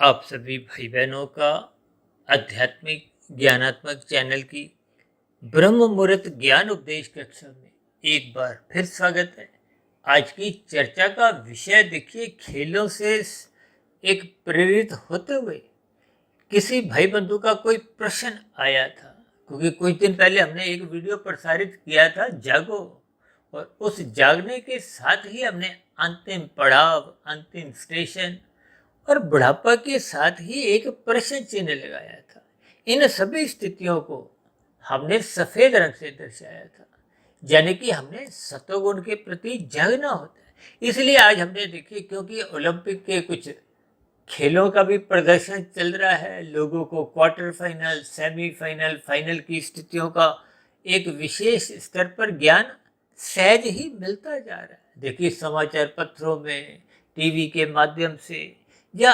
आप सभी भाई बहनों का आध्यात्मिक ज्ञानात्मक चैनल की ब्रह्म मुहूर्त ज्ञान उपदेश कक्षा में एक बार फिर स्वागत है। आज की चर्चा का विषय देखिए, खेलों से एक प्रेरित होते हुए किसी भाई बंधु का कोई प्रश्न आया था, क्योंकि कुछ दिन पहले हमने एक वीडियो प्रसारित किया था जागो, और उस जागने के साथ ही हमने अंतिम पड़ाव, अंतिम स्टेशन और बुढ़ापा के साथ ही एक प्रश्न चिन्ह लगाया था। इन सभी स्थितियों को हमने सफेद रंग से दर्शाया था, यानी कि हमने सतोगुण के प्रति जागना होता है। इसलिए आज हमने देखिए, क्योंकि ओलंपिक के कुछ खेलों का भी प्रदर्शन चल रहा है, लोगों को क्वार्टर फाइनल, सेमीफाइनल, फाइनल की स्थितियों का एक विशेष स्तर पर ज्ञान सहज ही मिलता जा रहा है। देखिए, समाचार पत्रों में, टीवी के माध्यम से, या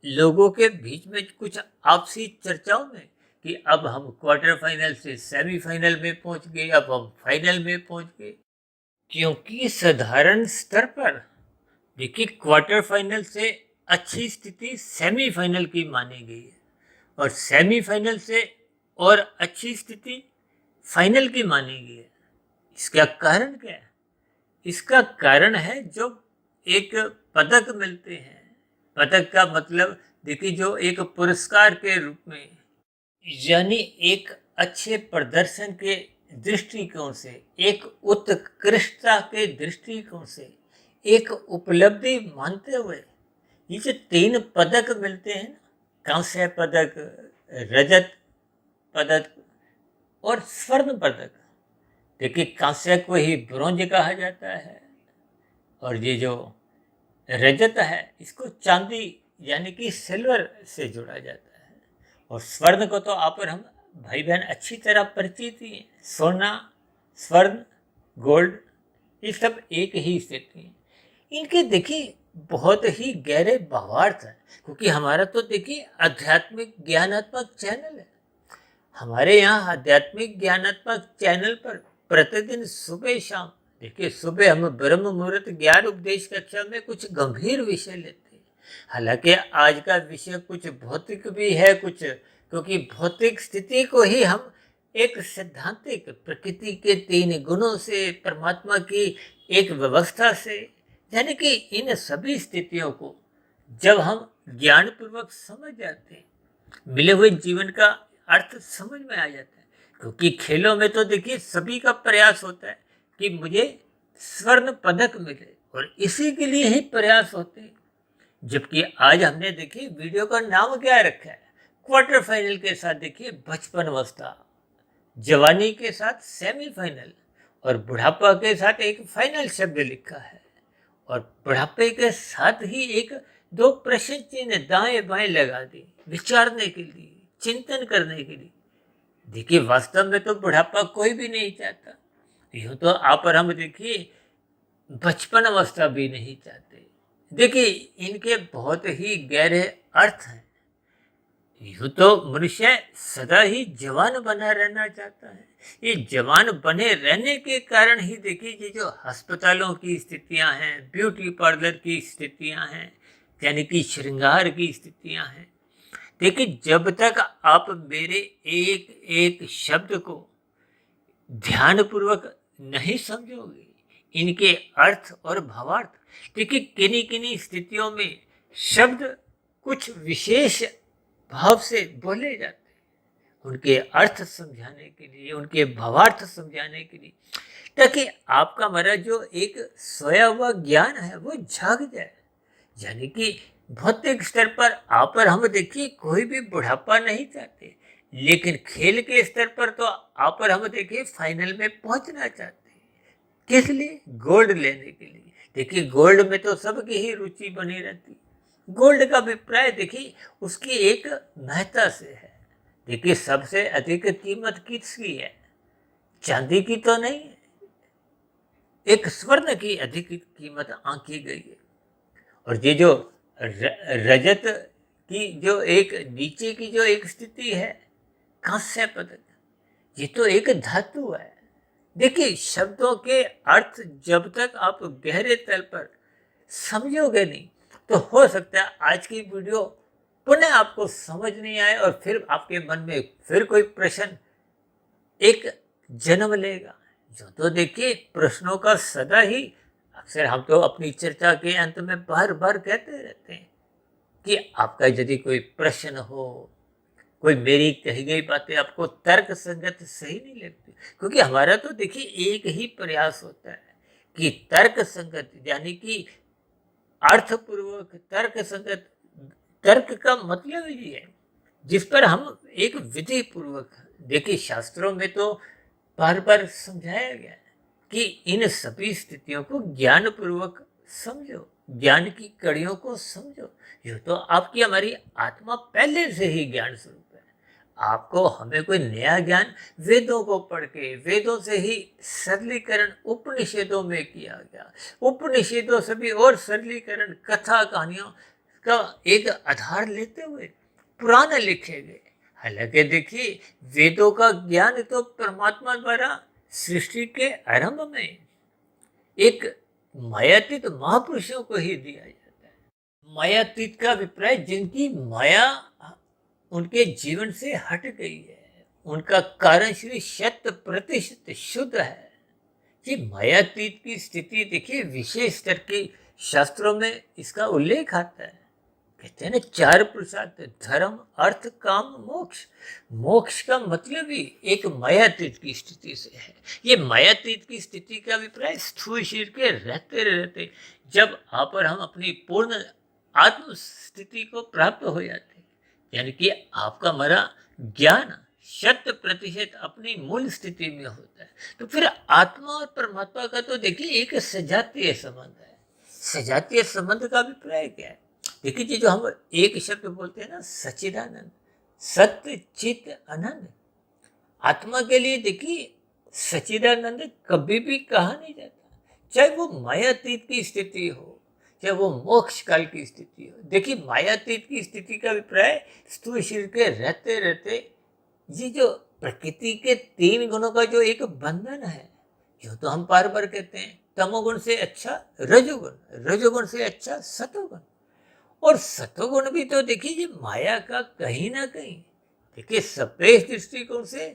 लोगों के बीच में कुछ आपसी चर्चाओं में कि अब हम क्वार्टर फाइनल से सेमीफाइनल में पहुंच गए, अब हम फाइनल में पहुंच गए। क्योंकि साधारण स्तर पर देखिए, क्वार्टर फाइनल से अच्छी स्थिति सेमीफाइनल की मानी गई है, और सेमीफाइनल से और अच्छी स्थिति फाइनल की मानी गई है। इसका कारण क्या है? इसका कारण है जो एक पदक मिलते हैं। पदक का मतलब देखिए, जो एक पुरस्कार के रूप में, यानी एक अच्छे प्रदर्शन के दृष्टिकोण से, एक उत्कृष्टता के दृष्टिकोण से, एक उपलब्धि मानते हुए ये जो 3 पदक मिलते हैं ना, कांस्य पदक, रजत पदक और स्वर्ण पदक। देखिए, कांस्य को ही ब्रोंज कहा जाता है, और ये जो रजत है इसको चांदी यानी कि सिल्वर से जोड़ा जाता है, और स्वर्ण को तो आप और हम भाई बहन अच्छी तरह परिचित ही हैं। सोना, स्वर्ण, गोल्ड, ये सब एक ही स्थिति है। इनके देखिए बहुत ही गहरे भावार्थ है, क्योंकि हमारा तो देखिए आध्यात्मिक ज्ञानात्मक चैनल है। हमारे यहाँ आध्यात्मिक ज्ञानात्मक चैनल पर प्रतिदिन सुबह शाम देखिए, सुबह हम ब्रह्म मुहूर्त ज्ञान उपदेश कक्षा में कुछ गंभीर विषय लेते हैं। हालांकि आज का विषय कुछ भौतिक भी है, कुछ, क्योंकि भौतिक स्थिति को ही हम एक सैद्धांतिक प्रकृति के 3 गुणों से, परमात्मा की एक व्यवस्था से, यानी कि इन सभी स्थितियों को जब हम ज्ञान पूर्वक समझ जाते हैं, मिले हुए जीवन का अर्थ समझ में आ जाता है। क्योंकि खेलों में तो देखिए सभी का प्रयास होता है कि मुझे स्वर्ण पदक मिले, और इसी के लिए ही प्रयास होते हैं। जबकि आज हमने देखिए वीडियो का नाम क्या रखा है, क्वार्टर फाइनल के साथ देखिए बचपन अवस्था, जवानी के साथ सेमीफाइनल, और बुढ़ापा के साथ एक फाइनल शब्द लिखा है, और बुढ़ापे के साथ ही एक 2 प्रश्न चिन्ह दाएं बाएं लगा दिए, विचारने के लिए, चिंतन करने के लिए। देखिए, वास्तव में तो बुढ़ापा कोई भी नहीं चाहता। यूं तो आप और हम देखिए बचपन अवस्था भी नहीं चाहते। देखिए, इनके बहुत ही गहरे अर्थ हैं। यूं तो मनुष्य सदा ही जवान बना रहना चाहता है। ये जवान बने रहने के कारण ही देखिए, ये जो अस्पतालों की स्थितियां हैं, ब्यूटी पार्लर की स्थितियां हैं, यानी कि श्रृंगार की स्थितियां हैं। देखिए, जब तक आप मेरे एक एक शब्द को ध्यानपूर्वक नहीं समझोगे, इनके अर्थ और भावार्थ, देखिए किन्हीं किन्हीं स्थितियों में शब्द कुछ विशेष भाव से बोले जाते हैं, उनके अर्थ समझाने के लिए, उनके भावार्थ समझाने के लिए, ताकि आपका हमारा जो एक सोया हुआ ज्ञान है वो जाग जाए। यानी कि भौतिक स्तर पर आप और हम देखिए कोई भी बुढ़ापा नहीं चाहते, लेकिन खेल के स्तर पर तो आप और हम देखिए फाइनल में पहुंचना चाहते हैं। किस लिए? गोल्ड लेने के लिए। देखिए, गोल्ड में तो सबकी ही रुचि बनी रहती। गोल्ड का अभिप्राय देखिए उसकी एक महत्ता से है। देखिए, सबसे अधिक कीमत किसकी है? चांदी की तो नहीं है, एक स्वर्ण की अधिक कीमत आंकी गई है। और ये जो रजत की जो एक नीचे की जो एक स्थिति है, कांस्य पदक, ये तो एक धातु है। देखिए, शब्दों के अर्थ जब तक आप गहरे तल पर समझोगे नहीं, तो हो सकता है आज की वीडियो पुनः आपको समझ नहीं आए और फिर आपके मन में फिर कोई प्रश्न एक जन्म लेगा। जो तो देखिए प्रश्नों का सदा ही, अक्सर हम तो अपनी चर्चा के अंत में बार बार कहते रहते हैं कि आपका यदि कोई प्रश्न हो, कोई मेरी कही गई बातें आपको तर्क संगत सही नहीं लगती, क्योंकि हमारा तो देखिए एक ही प्रयास होता है कि तर्क संगत, यानी कि अर्थपूर्वक तर्क संगत। तर्क का मतलब ही है जिस पर हम एक विधि पूर्वक, देखिए शास्त्रों में तो बार बार समझाया गया है कि इन सभी स्थितियों को ज्ञान पूर्वक समझो, ज्ञान की कड़ियों को समझो। यो तो आपकी हमारी आत्मा पहले से ही ज्ञान स्वरूप है। आपको हमें कोई नया ज्ञान वेदों को पढ़ के, वेदों से ही सरलीकरण उपनिषदों में किया गया, उपनिषदों से भी और सरलीकरण कथा कहानियों का एक आधार लेते हुए पुराण लिखे गए। हालांकि देखिए वेदों का ज्ञान तो परमात्मा द्वारा सृष्टि के आरंभ में एक मायातीत महापुरुषों को ही दिया जाता है। मायातीत का अभिप्राय जिनकी माया उनके जीवन से हट गई है, उनका कारण श्री 100% शुद्ध है। ये मायातीत की स्थिति देखिए विशेष स्तर के शास्त्रों में इसका उल्लेख आता है। कहते हैं ना 4 पुरुषार्थ, धर्म अर्थ काम मोक्ष। मोक्ष का मतलब ही एक मायातीत की स्थिति से है। ये मायातीत की स्थिति का अभिप्राय स्थूल शरीर के रहते रहते जब आप और हम अपनी पूर्ण आत्म स्थिति को प्राप्त हो जाते हैं, यानी कि आपका हमारा ज्ञान 100% अपनी मूल स्थिति में होता है, तो फिर आत्मा और परमात्मा का तो देखिए एक सजातीय संबंध है। सजातीय संबंध का अभिप्राय क्या है? देखिए जी, जो हम एक शब्द बोलते हैं ना, सच्चिदानंद, सत्य चित आनंद। आत्मा के लिए देखिए सच्चिदानंद कभी भी कहा नहीं जाता, चाहे वो मायातीत की स्थिति हो, चाहे वो मोक्ष काल की स्थिति हो। देखिए मायातीत की स्थिति का अभिप्राय स्थूल शरीर के रहते रहते ये जो प्रकृति के 3 गुणों का जो एक बंधन है, जो तो हम बार बार कहते हैं तमोगुण से अच्छा रजोगुण, रजोगुण से अच्छा सतोगुण, और सतोगुण भी तो देखिए ये माया का कहीं ना कहीं, देखिए सपेश दृष्टिकोण से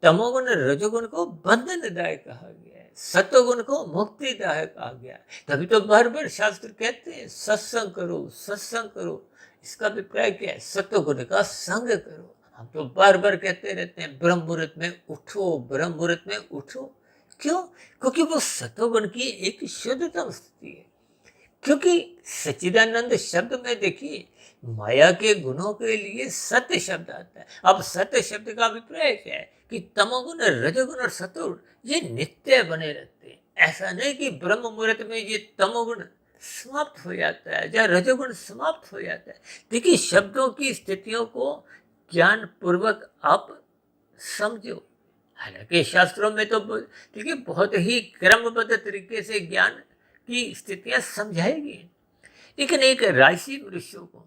तमोगुण रजोगुण को बंधनदायक कहा गया है, सतोगुण को मुक्तिदायक कहा गया है। तभी तो बार बार शास्त्र कहते हैं सत्संग करो, सत्संग करो। इसका अभिप्राय क्या है? सतोगुण का संग करो। हम तो बार बार कहते रहते हैं ब्रह्म मुहूर्त में उठो, ब्रह्म मुहूर्त में उठो। क्यों? क्योंकि वो सतोगुण की एक शुद्धतम स्थिति है। क्योंकि सच्चिदानंद शब्द में देखिए माया के गुणों के लिए सत्य शब्द आता है। अब सत्य शब्द का अभिप्राय क्या है कि तमोगुण, रजोगुण और सतोगुण ये नित्य बने रहते हैं। ऐसा नहीं कि ब्रह्म मुहूर्त में ये तमोगुण समाप्त हो जाता है या रजोगुण समाप्त हो जाता है। देखिए शब्दों की स्थितियों को ज्ञान पूर्वक आप समझो। हालांकि शास्त्रों में तो देखिए बहुत ही क्रमबद्ध तरीके से ज्ञान की स्थितियां समझाएगी, लेकिन एक राशि मनुष्यों को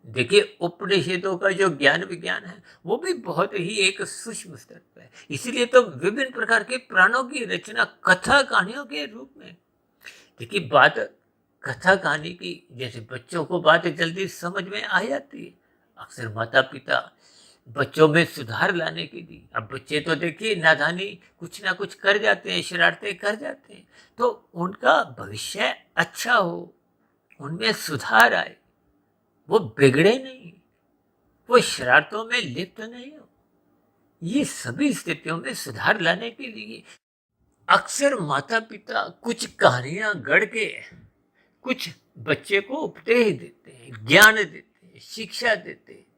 देखिए उपनिषदों का जो ज्ञान विज्ञान है वो भी बहुत ही एक सूक्ष्म स्तर पर है। इसीलिए तो विभिन्न प्रकार के प्राणों की रचना कथा कहानियों के रूप में। देखिए बात कथा कहानी की, जैसे बच्चों को बात जल्दी समझ में आ जाती है। अक्सर माता पिता बच्चों में सुधार लाने के लिए, अब बच्चे तो देखिए नादानी कुछ ना कुछ कर जाते हैं, शरारतें कर जाते हैं, तो उनका भविष्य अच्छा हो, उनमें सुधार आए, वो बिगड़े नहीं, वो शरारतों में लिप्त नहीं हो, ये सभी स्थितियों में सुधार लाने के लिए अक्सर माता पिता कुछ कहानियां गढ़ के कुछ बच्चे को उपदेश देते हैं, ज्ञान देते हैं, शिक्षा देते हैं।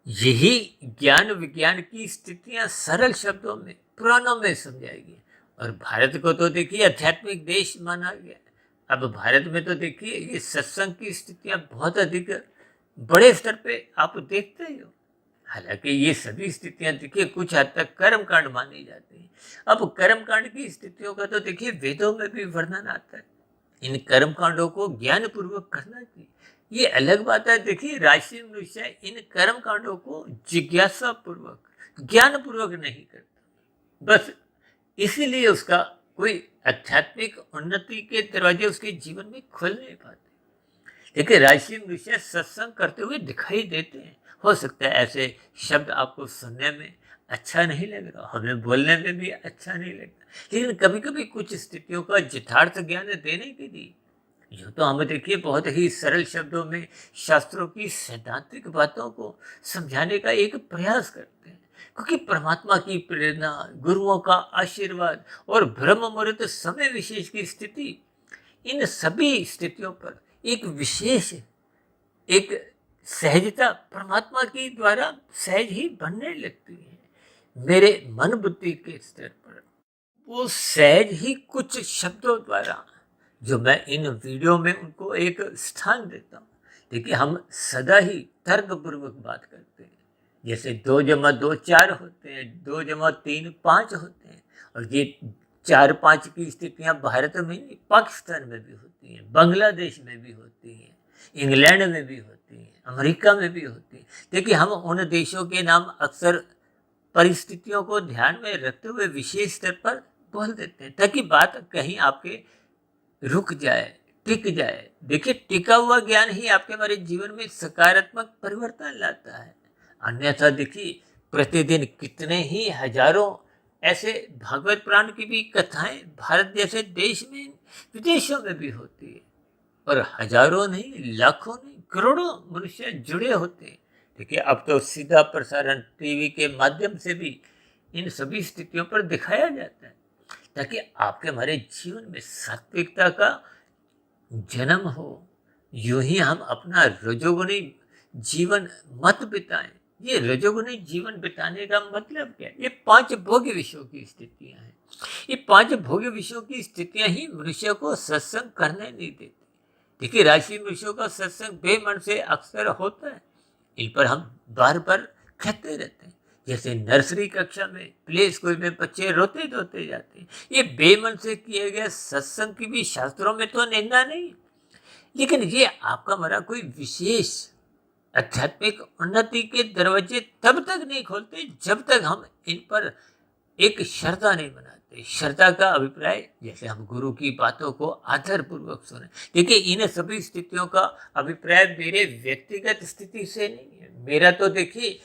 यही ज्ञान विज्ञान की स्थितियां सरल शब्दों में पुराणों में समझाएगी। और भारत को तो देखिए आध्यात्मिक देश माना गया। अब भारत में तो देखिए ये सत्संग की स्थितियां बहुत अधिक बड़े स्तर पे आप देखते ही हो। हालांकि ये सभी स्थितियां देखिए कुछ हद तक कर्म कांड मानी जाती हैं। अब कर्म कांड की स्थितियों का तो देखिए वेदों में भी वर्णन आता है। इन कर्म कांडों को ज्ञान पूर्वक करना चाहिए। ये अलग बात है, देखिए राशि मनुष्य इन कर्म कांडों को जिज्ञासा पूर्वक ज्ञान पूर्वक नहीं करता, बस इसीलिए उसका कोई आध्यात्मिक उन्नति के दरवाजे उसके जीवन में खुल नहीं पाते। देखिए राशि वृषभ सत्संग करते हुए दिखाई देते हैं। हो सकता है ऐसे शब्द आपको सुनने में अच्छा नहीं लग रहा, हमें बोलने में भी अच्छा नहीं लगता, लेकिन कभी कभी कुछ स्थितियों का यथार्थ ज्ञान देने के लिए यूँ तो हम देखिए बहुत ही सरल शब्दों में शास्त्रों की सैद्धांतिक बातों को समझाने का एक प्रयास करते हैं, क्योंकि परमात्मा की प्रेरणा, गुरुओं का आशीर्वाद और ब्रह्म मुहूर्त समय विशेष की स्थिति, इन सभी स्थितियों पर एक विशेष, एक सहजता परमात्मा की द्वारा सहज ही बनने लगती है मेरे मन बुद्धि के स्तर पर। वो सहज ही कुछ शब्दों द्वारा जो मैं इन वीडियो में उनको एक स्थान देता हूँ। देखिए हम सदा ही तर्कपूर्वक बात करते हैं, जैसे 2+2 4 होते हैं, 2+3 5 होते हैं, और ये 4-5 की स्थितियां भारत में नहीं, पाकिस्तान में भी होती हैं, बांग्लादेश में भी होती हैं, इंग्लैंड में भी होती हैं, अमेरिका में भी होती हैं। देखिए हम उन देशों के नाम अक्सर परिस्थितियों को ध्यान में रखते हुए विशेष स्तर पर बोल देते हैं, ताकि बात कहीं आपके रुक जाए, टिक जाए। देखिए टिका हुआ ज्ञान ही आपके हमारे जीवन में सकारात्मक परिवर्तन लाता है। अन्यथा देखिए प्रतिदिन कितने ही हजारों ऐसे भागवत पुराण की भी कथाएं भारत जैसे देश में, विदेशों में भी होती है, और हजारों नहीं, लाखों नहीं, करोड़ों मनुष्य जुड़े होते हैं। देखिए अब तो सीधा प्रसारण टीवी के माध्यम से भी इन सभी स्थितियों पर दिखाया जाता है, ताकि आपके हमारे जीवन में सात्विकता का जन्म हो। यूं ही हम अपना रजोगुणी जीवन मत बिताएं। ये रजोगुणी जीवन बिताने का मतलब क्या है? ये 5 भोग्य विषयों की स्थितियां हैं। ये 5 भोग्य विषयों की स्थितियां ही मनुष्य को सत्संग करने नहीं देती। देखिए राशि मनुष्यों का सत्संग बेमन से अक्सर होता है, इन पर हम बार बार कहते रहते हैं। जैसे नर्सरी कक्षा में, प्ले स्कूल में बच्चे रोते धोते जाते हैं, ये बेमन से किए गए सत्संग की भी शास्त्रों में तो निंदा नहीं, लेकिन ये आपका हमारा कोई विशेष आध्यात्मिक उन्नति के दरवाजे तब तक नहीं खोलते जब तक हम इन पर एक श्रद्धा नहीं बनाते। श्रद्धा का अभिप्राय जैसे हम गुरु की बातों को आदर पूर्वक सुने। देखिए इन सभी स्थितियों का अभिप्राय मेरे व्यक्तिगत स्थिति से नहीं है। मेरा तो देखिए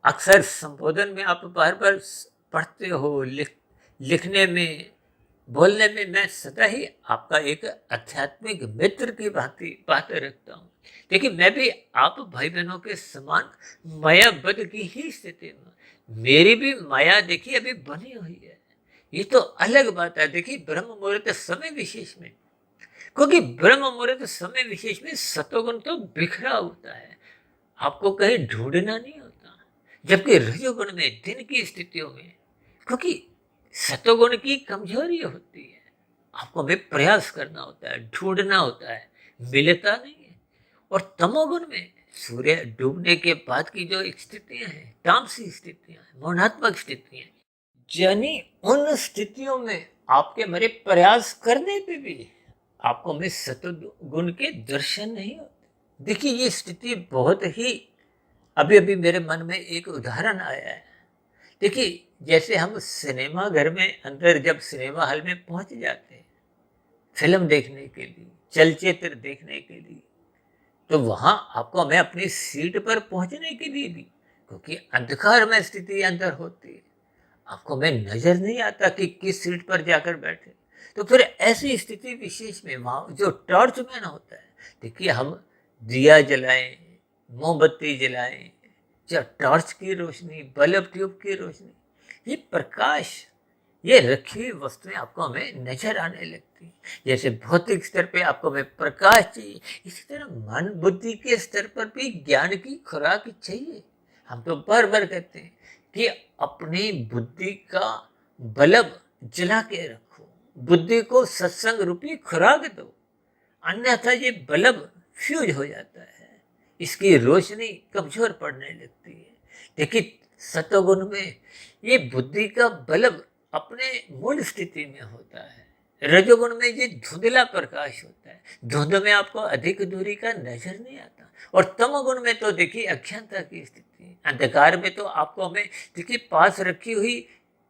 अक्सर संबोधन में आप बार बार पढ़ते हो, लिखने में, बोलने में मैं सदा ही आपका एक आध्यात्मिक मित्र की भांति बातें रखता हूँ। देखिए मैं भी आप भाई बहनों के समान मायाबद्ध की ही स्थिति में, मेरी भी माया देखिए अभी बनी हुई है। ये तो अलग बात है। देखिए ब्रह्म मुहूर्त समय विशेष में, क्योंकि ब्रह्म मुहूर्त समय विशेष में सतोगुण तो बिखरा होता है, आपको कहीं ढूंढना नहीं होता। जबकि रजोगुण में, दिन की स्थितियों में, क्योंकि सतोगुण की कमजोरी होती है, आपको भी प्रयास करना होता है, ढूंढना होता है, मिलता नहीं है। और तमोगुण में सूर्य डूबने के बाद की जो स्थितियां हैं, तामसी स्थितियां, मौनात्मक स्थितियां, यानी उन स्थितियों में आपके मेरे प्रयास करने पे भी आपको में सतोगुण के दर्शन नहीं होते। देखिए ये स्थिति बहुत ही, अभी अभी मेरे मन में एक उदाहरण आया है। देखिए जैसे हम सिनेमा घर में अंदर जब सिनेमा हॉल में पहुंच जाते हैं फिल्म देखने के लिए, चलचित्र देखने के लिए, तो वहां आपको हमें अपनी सीट पर पहुंचने के लिए भी, क्योंकि अंधकार में स्थिति अंदर होती है, आपको हमें नजर नहीं आता कि किस सीट पर जाकर बैठे। तो फिर ऐसी स्थिति विशेष में वहां जो टॉर्च मैन होता है, देखिए हम दिया जलाएं, मोमबत्ती जलाएं, या टॉर्च की रोशनी, बल्ब ट्यूब की रोशनी, ये प्रकाश, ये रखी हुई वस्तुएं आपको हमें नजर आने लगती हैं। जैसे भौतिक स्तर पे आपको हमें प्रकाश चाहिए, इसी तरह मन बुद्धि के स्तर पर भी ज्ञान की खुराक चाहिए। हम तो बार बार कहते हैं कि अपनी बुद्धि का बल्ब जला के रखो, बुद्धि को सत्संग रूपी खुराक दो, अन्यथा ये बल्ब फ्यूज हो जाता है, इसकी रोशनी कमजोर पड़ने लगती है। देखिए सतोगुण में ये बुद्धि का बल्ब अपने मूल स्थिति में होता है, रजोगुण में ये धुंधला प्रकाश होता है, धुंध में आपको अधिक दूरी का नजर नहीं आता, और तमोगुण में तो देखिए अज्ञानता की स्थिति, अंधकार में तो आपको हमें देखिए पास रखी हुई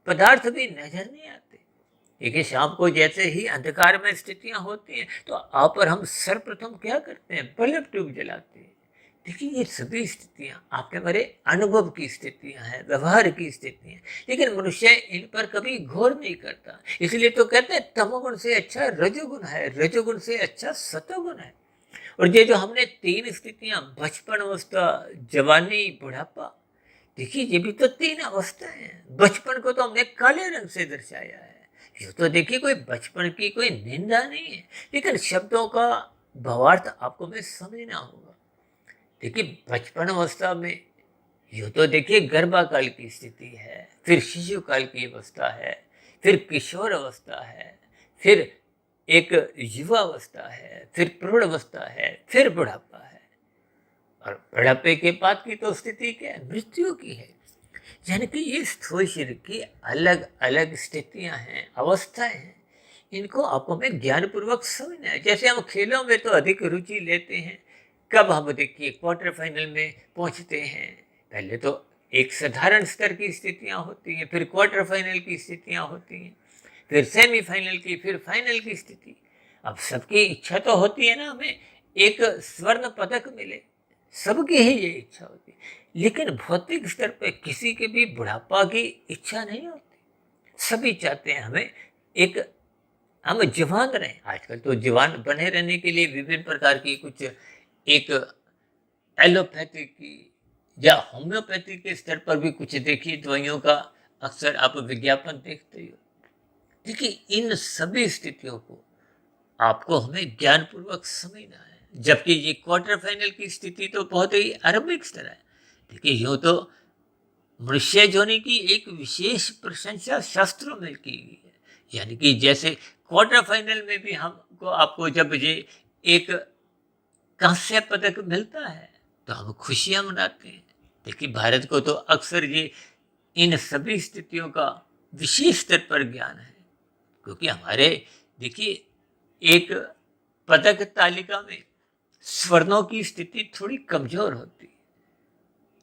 पदार्थ भी नजर नहीं आते। देखिए शाम को जैसे ही अंधकार में स्थितियां होती हैं तो आप और हम सर्वप्रथम क्या करते हैं, बल्ब ट्यूब जलाते हैं। देखिए ये सभी स्थितियां आपके हमारे अनुभव की स्थितियां हैं, व्यवहार की स्थितियां हैं, लेकिन मनुष्य इन पर कभी गौर नहीं करता। इसलिए तो कहते हैं तमोगुण से अच्छा रजोगुण है, रजोगुण से अच्छा सतोगुण है। और ये जो हमने तीन स्थितियां, बचपन अवस्था, जवानी, बुढ़ापा, देखिए ये भी तो तीन अवस्थाएं हैं। बचपन को तो हमने काले रंग से दर्शाया है। ये तो देखिए कोई बचपन की कोई निंदा नहीं है, लेकिन शब्दों का भावार्थ आपको में समझना होगा। देखिए बचपन अवस्था में यूँ तो देखिए गर्भाकाल की स्थिति है, फिर शिशु काल की अवस्था है, फिर किशोर अवस्था है, फिर एक युवा अवस्था है, फिर प्रौढ़ अवस्था है, फिर बुढ़ापा है। और बुढ़ापे के बाद की तो स्थिति क्या है, मृत्यु की है। यानी कि ये स्थूल शरीर की अलग अलग स्थितियां हैं, अवस्थाएं हैं। इनको आपको में ज्ञान पूर्वक समझना है। जैसे हम खेलों में तो अधिक रुचि लेते हैं, कब हम देखिए क्वार्टर फाइनल में पहुंचते हैं। पहले तो एक साधारण स्तर की स्थितियां होती हैं, फिर क्वार्टर फाइनल की स्थितियां होती हैं, फिर सेमीफाइनल की, फिर फाइनल की स्थिति। अब सबकी इच्छा तो होती है ना, हमें एक स्वर्ण पदक मिले, सबकी ही ये इच्छा होती है। लेकिन भौतिक स्तर पे किसी के भी बुढ़ापा की इच्छा नहीं होती। सभी चाहते हैं हमें एक, हम जवान रहें। आजकल तो जवान बने रहने के लिए विभिन्न प्रकार की कुछ एक एलोपैथी की या होम्योपैथी के स्तर पर भी कुछ देखिए दवाइयों का अक्सर आप विज्ञापन देखते हो। देखिए इन सभी स्थितियों को आपको हमें ज्ञानपूर्वक समझना है। जबकि ये क्वार्टर फाइनल की स्थिति तो बहुत ही आरंभिक स्तर है। देखिए यूं तो मनुष्य योनि की एक विशेष प्रशंसा शास्त्रों में की गई है। यानी कि जैसे क्वार्टर फाइनल में भी हमको आपको जब ये एक कांस्य पदक मिलता है तो हम खुशियां मनाते हैं। देखिए भारत को तो अक्सर ये इन सभी स्थितियों का विशेष स्तर पर ज्ञान है, क्योंकि हमारे देखिए एक पदक तालिका में स्वर्णों की स्थिति थोड़ी कमजोर होती है।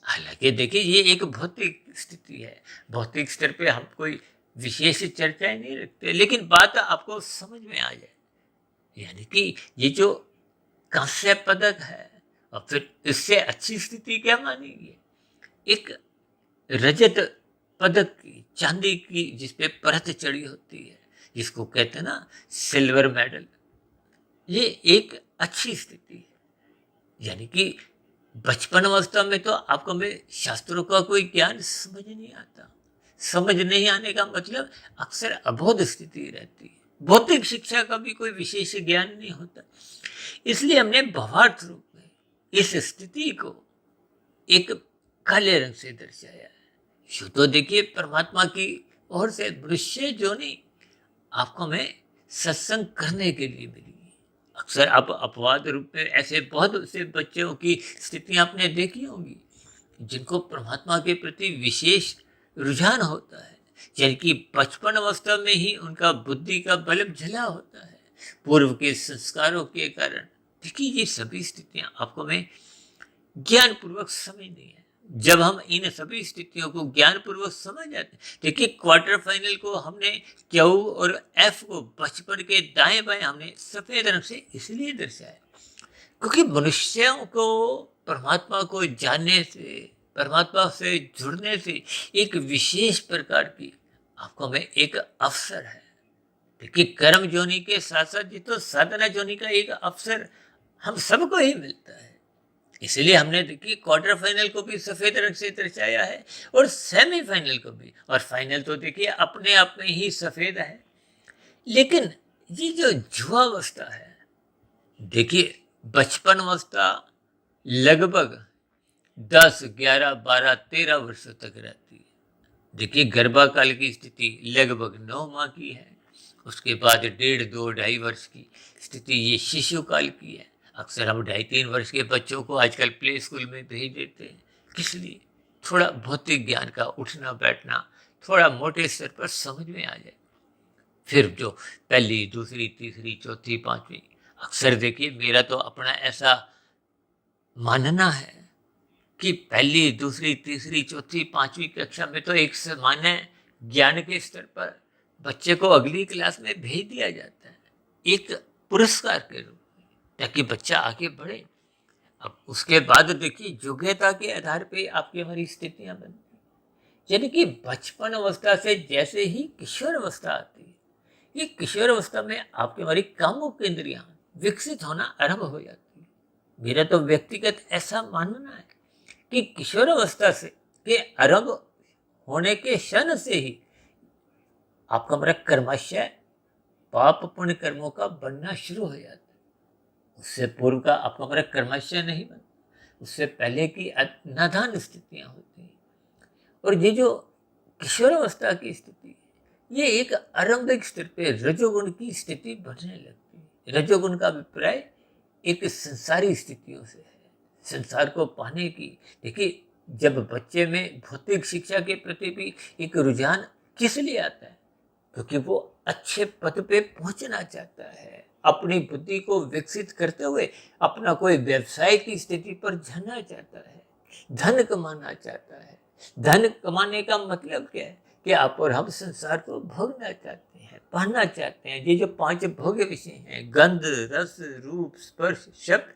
हालांकि देखिए ये एक भौतिक स्थिति है, भौतिक स्तर पे हम कोई विशेष चर्चाएं नहीं रखते, लेकिन बात आपको समझ में आ जाए। यानी कि ये जो कांस्य पदक है, और फिर इससे अच्छी स्थिति क्या मानेंगे, एक रजत पदक की, चांदी की जिसपे परत चढ़ी होती है, जिसको कहते हैं ना सिल्वर मेडल, ये एक अच्छी स्थिति है। यानी कि बचपन अवस्था में तो आपको में शास्त्रों का कोई ज्ञान समझ नहीं आता। समझ नहीं आने का मतलब अक्सर अबोध स्थिति रहती है। भौतिक शिक्षा का भी कोई विशेष ज्ञान नहीं होता। इसलिए हमने भावार्थ रूप में इस स्थिति को एक काले रंग से दर्शाया है। यूं तो देखिए परमात्मा की ओर से मनुष्य जोनि आपको में सत्संग करने के लिए मिली। अक्सर आप अपवाद रूप में ऐसे बहुत से बच्चों की स्थितियां आपने देखी होंगी जिनको परमात्मा के प्रति विशेष रुझान होता है। यानी कि बचपन अवस्था में ही उनका बुद्धि का बल्ब जला होता है पूर्व के संस्कारों के कारण। देखिए ये सभी स्थितियां आपको में ज्ञान पूर्वक समझनी है। जब हम इन सभी स्थितियों को ज्ञान पूर्वक समझ जाते हैं, देखिए क्वार्टर फाइनल को हमने क्यू और एफ को बचपन के दाएं बाएं हमने सफेद रंग से इसलिए दर्शाया क्योंकि मनुष्यों को परमात्मा को जानने से, परमात्मा से जुड़ने से एक विशेष प्रकार की आपको में एक अवसर है। देखिए कर्म जोनि के साथ साथ ये तो साधना जोनि का एक अवसर हम सबको ही मिलता है। इसलिए हमने देखिए क्वार्टर फाइनल को भी सफेद रंग से दर्शाया है और सेमीफाइनल को भी, और फाइनल तो देखिए अपने आप में ही सफेद है। लेकिन ये जो युवावस्था है, देखिए बचपन अवस्था लगभग 10, 11, 12, 13 वर्षों तक रहती है। देखिए गर्भाकाल की स्थिति लगभग 9 माह की है। उसके बाद 1.5, 2, 2.5 वर्ष की स्थिति ये शिशु काल की है। अक्सर हम 2.5-3 वर्ष के बच्चों को आजकल प्ले स्कूल में भेज देते हैं। किस लिए? थोड़ा भौतिक ज्ञान का उठना बैठना थोड़ा मोटे स्तर पर समझ में आ जाए। फिर जो पहली, दूसरी, तीसरी, चौथी, पांचवी, अक्सर देखिए मेरा तो अपना ऐसा मानना है कि पहली, दूसरी, तीसरी, चौथी, पांचवी कक्षा में तो एक सामान्य ज्ञान के स्तर पर बच्चे को अगली क्लास में भेज दिया जाता है एक पुरस्कार के रूप में, ताकि बच्चा आगे बढ़े। अब उसके बाद देखिए योग्यता के आधार पे आपकी हमारी स्थितियां बनती हैं। यानी कि बचपन अवस्था से जैसे ही किशोर अवस्था आती है, ये किशोर अवस्था में आपकी हमारी कामुक इंद्रियां विकसित होना आरंभ हो जाती है। मेरा तो व्यक्तिगत ऐसा मानना है कि किशोर अवस्था से के आरंभ होने के क्षण से ही आपका हमारा कर्माशय पाप पुण्य कर्मों का बनना शुरू हो जाता है। उससे पूर्व का आपका हमारा कर्माशय नहीं बनता, उससे पहले की नादान स्थितियां होती हैं। और ये जो किशोर अवस्था की स्थिति है, ये एक आरंभिक स्तर पे रजोगुण की स्थिति बनने लगती है। रजोगुण का अभिप्राय एक संसारी स्थितियों से है, संसार को पाने की। देखिए, जब बच्चे में भौतिक शिक्षा के प्रति भी एक रुझान किस लिए आता है? क्योंकि वो अच्छे पद पे पहुंचना चाहता है, अपनी बुद्धि को विकसित करते हुए अपना कोई व्यवसाय की स्थिति पर जाना चाहता है, धन कमाना चाहता है। धन कमाने का मतलब क्या है? कि आप और हम संसार को भोगना चाहते हैं, पाना चाहते हैं। ये जो 5 भोग्य विषय हैं, गंध, रस, रूप, स्पर्श, शब्द,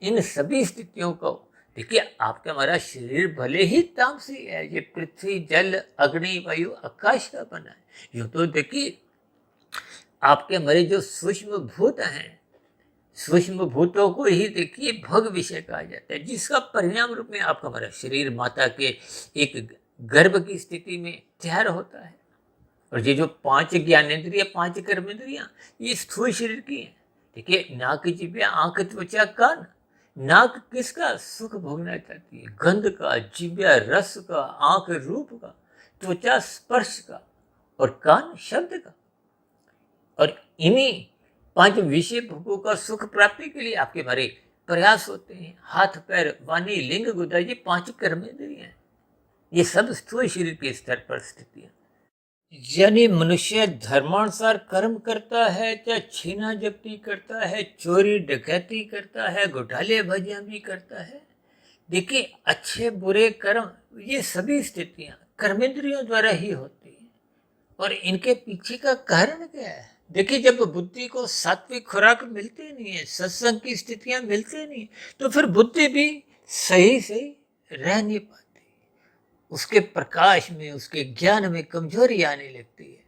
इन सभी स्थितियों को देखिए, आपका हमारा शरीर भले ही तामसी है, ये पृथ्वी, जल, अग्नि, वायु, आकाश का बना है। यूं तो देखिए, आपके हमारे जो सूक्ष्म भूत हैं, सूक्ष्म भूतों को ही देखिए भोग विषय कहा जाता है, जिसका परिणाम रूप में आपका हमारा शरीर माता के एक गर्भ की स्थिति में तैयार होता है। और ये जो 5 ज्ञानेंद्रिय, 5 कर्मेंद्रियां, ये स्थूल शरीर की हैं। देखिए, नाक, जिह्वा, आंख, त्वचा, कान। नाक किसका? सुख भोगना चाहती है, गंध का, जिह्वा रस का, आंख रूप का, त्वचा स्पर्श का, और कान शब्द का। और इन्हीं 5 विषय भोगों का सुख प्राप्ति के लिए आपके हमारे प्रयास होते हैं। हाथ, पैर, वाणी, लिंग, गुदा, ये 5 कर्मेंद्रियां हैं। ये सब स्थूल शरीर के स्तर पर स्थितियां। यानी मनुष्य धर्मानुसार कर्म करता है, चाहे छीना जप्ती करता है, चोरी डकैती करता है, घोटालेबाजियां भी करता है। देखिए, अच्छे बुरे कर्म, ये सभी स्थितियां कर्मेंद्रियों द्वारा ही होती हैं। और इनके पीछे का कारण क्या है? देखिए, जब बुद्धि को सात्विक खुराक मिलती नहीं है, सत्संग की स्थितियां मिलती नहीं, तो फिर बुद्धि भी सही से रह नहीं पाती। उसके प्रकाश में, उसके ज्ञान में कमजोरी आने लगती है।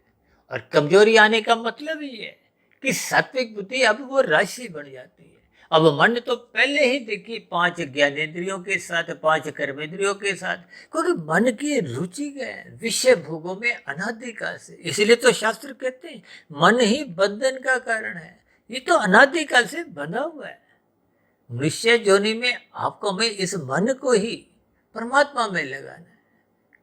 और कमजोरी आने का मतलब ही है कि सात्विक बुद्धि अब वो राशि बन जाती है। अब मन तो पहले ही देखिए 5 ज्ञानेंद्रियों के साथ, 5 कर्मेंद्रियों के साथ, क्योंकि मन की रुचि क्या है? विषय भोगों में अनादिकाल से। इसलिए तो शास्त्र कहते हैं मन ही बंधन का कारण है। ये तो अनादिकाल से बंधा हुआ है। मनुष्य जोनि में आपको में इस मन को ही परमात्मा में लगाना है।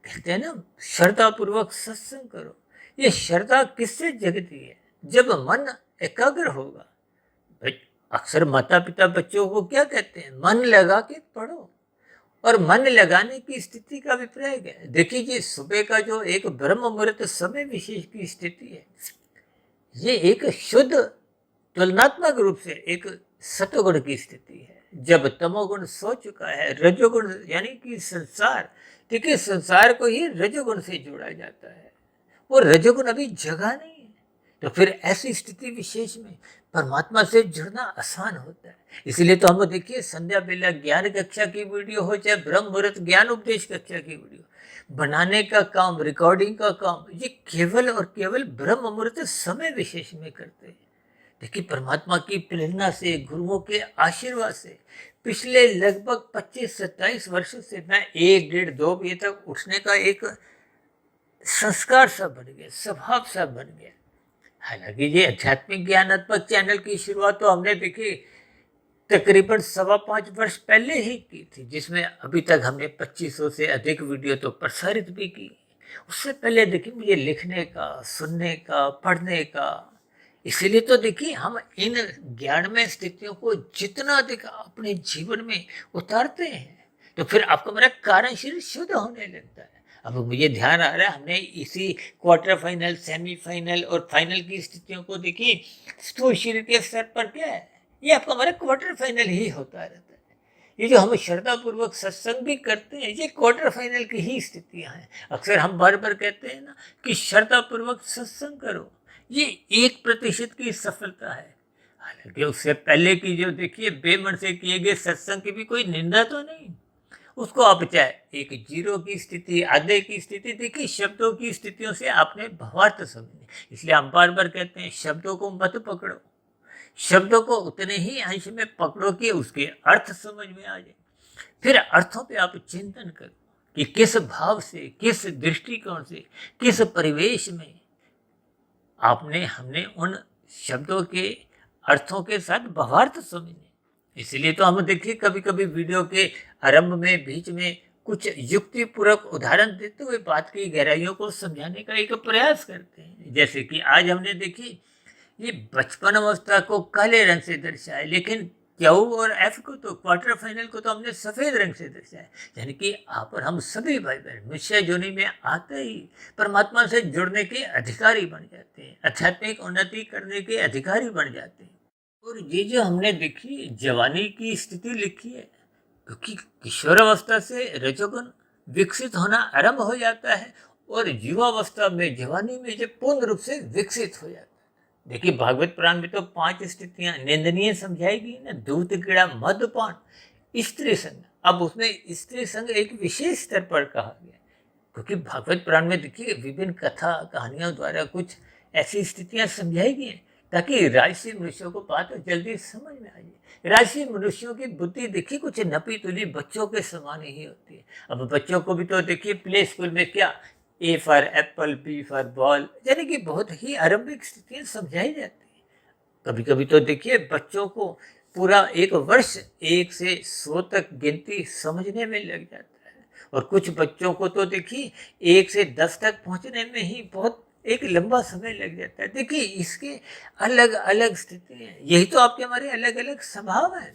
कहते हैं ना, श्रद्धा पूर्वक सत्संग करो। ये श्रद्धा किससे जगती है? जब मन एकाग्र होगा। अक्सर माता पिता बच्चों को क्या कहते हैं? मन लगा के पढ़ो। और मन लगाने की स्थिति का अभिप्राय क्या है? देखिए, ये सुबह का जो एक ब्रह्म मुहूर्त समय विशेष की स्थिति है, ये एक शुद्ध तुलनात्मक रूप से एक सतोगुण की स्थिति है। जब तमोगुण सो चुका है, रजोगुण यानी कि संसार, देखिए संसार को ही रजोगुण से जोड़ा जाता है, वो रजोगुण अभी जगा नहीं है। तो फिर ऐसी स्थिति विशेष में परमात्मा से जुड़ना आसान होता है। इसलिए तो हम देखिए, संध्या बेला ज्ञान कक्षा की वीडियो हो, चाहे ब्रह्म मुहूर्त ज्ञान उपदेश कक्षा की वीडियो बनाने का काम, रिकॉर्डिंग का काम, ये केवल और केवल ब्रह्म मुहूर्त समय विशेष में करते हैं। देखिए, परमात्मा की प्रेरणा से, गुरुओं के आशीर्वाद से पिछले लगभग 25-27 वर्षों से मैं 1, 1.5, 2 बजे तक उठने का एक संस्कार सा बन गया, स्वभाव सा बन गया। हालांकि ये आध्यात्मिक ज्ञानात्मक चैनल की शुरुआत तो हमने देखी तकरीबन 5.25 वर्ष पहले ही की थी, जिसमें अभी तक हमने 2500 से अधिक वीडियो तो प्रसारित भी की। उससे पहले देखिए, मुझे लिखने का, सुनने का, पढ़ने का, इसीलिए तो देखिए हम इन ज्ञानमय स्थितियों को जितना अधिक अपने जीवन में उतारते हैं, तो फिर आपका मेरा कारण शरीर शुद्ध होने लगता है। अब मुझे ध्यान आ रहा है, हमने इसी क्वार्टर फाइनल, सेमीफाइनल और फाइनल की स्थितियों को देखी स्थूल शरीर के स्तर पर क्या है, ये आपका हमारा क्वार्टर फाइनल ही होता रहता है। ये जो हम श्रद्धापूर्वक सत्संग भी करते हैं, ये क्वार्टर फाइनल की ही स्थितियां हैं। अक्सर हम बार बार कहते हैं ना कि श्रद्धापूर्वक सत्संग करो, ये 1% की सफलता है। हालांकि उससे पहले की जो देखिए बेमन से किए गए सत्संग की भी कोई निंदा तो नहीं। उसको आप चाहे एक जीरो की स्थिति, आधे की स्थिति, देखिए शब्दों की स्थितियों से आपने भावार्थ समझने, इसलिए हम बार बार कहते हैं शब्दों को मत पकड़ो, शब्दों को उतने ही अंश में पकड़ो कि उसके अर्थ समझ में आ जाए। फिर अर्थों पे आप चिंतन करो कि किस भाव से, किस दृष्टिकोण से, किस परिवेश में हमने उन शब्दों के अर्थों के साथ भावार्थ समझने। इसलिए तो हम देखिए कभी कभी वीडियो के आरंभ में, बीच में कुछ युक्तिपूर्वक उदाहरण देते हुए बात की गहराइयों को समझाने का एक प्रयास करते हैं। जैसे कि आज हमने देखी ये बचपन अवस्था को काले रंग से दर्शाया, लेकिन क्यू और एफ को तो, क्वार्टर फाइनल को तो हमने सफेद रंग से दर्शाया। यानी कि आप और हम सभी भाई बहन निश्चय जोनी में आते ही परमात्मा से जुड़ने के अधिकारी बन जाते हैं, आध्यात्मिक उन्नति करने के अधिकारी बन जाते हैं। और ये जो हमने देखी जवानी की स्थिति लिखी है, क्योंकि किशोरावस्था से रजोगुण विकसित होना आरंभ हो जाता है और युवावस्था में, जवानी में जब पूर्ण रूप से विकसित हो जाता है। देखिए भागवत पुराण में तो 5 स्थितियां निंदनीय समझाई गई ना, दूध कीड़ा, मदपान, स्त्री संग। अब उसमें स्त्री संग एक विशेष स्तर पर कहा गया, क्योंकि भागवत पुराण में देखिए विभिन्न कथा कहानियों द्वारा कुछ ऐसी स्थितियां समझाई गई हैं ताकि राजसी मनुष्यों को बात जल्दी समझ में आ जाए। राजसी मनुष्यों की बुद्धि देखिए कुछ नपी तुली बच्चों के समान ही होती है। अब बच्चों को भी तो देखिए प्ले स्कूल में क्या A for apple, B for ball, यानी कि बहुत ही आरंभिक स्थितियां समझाई जाती है। कभी कभी तो देखिए बच्चों को पूरा एक वर्ष 1 से 100 तक गिनती समझने में लग जाता है, और कुछ बच्चों को तो देखिए 1 से 10 तक पहुंचने में ही बहुत एक लंबा समय लग जाता है। देखिए इसके अलग अलग स्थिति हैं, यही तो आपके हमारे अलग अलग स्वभाव है।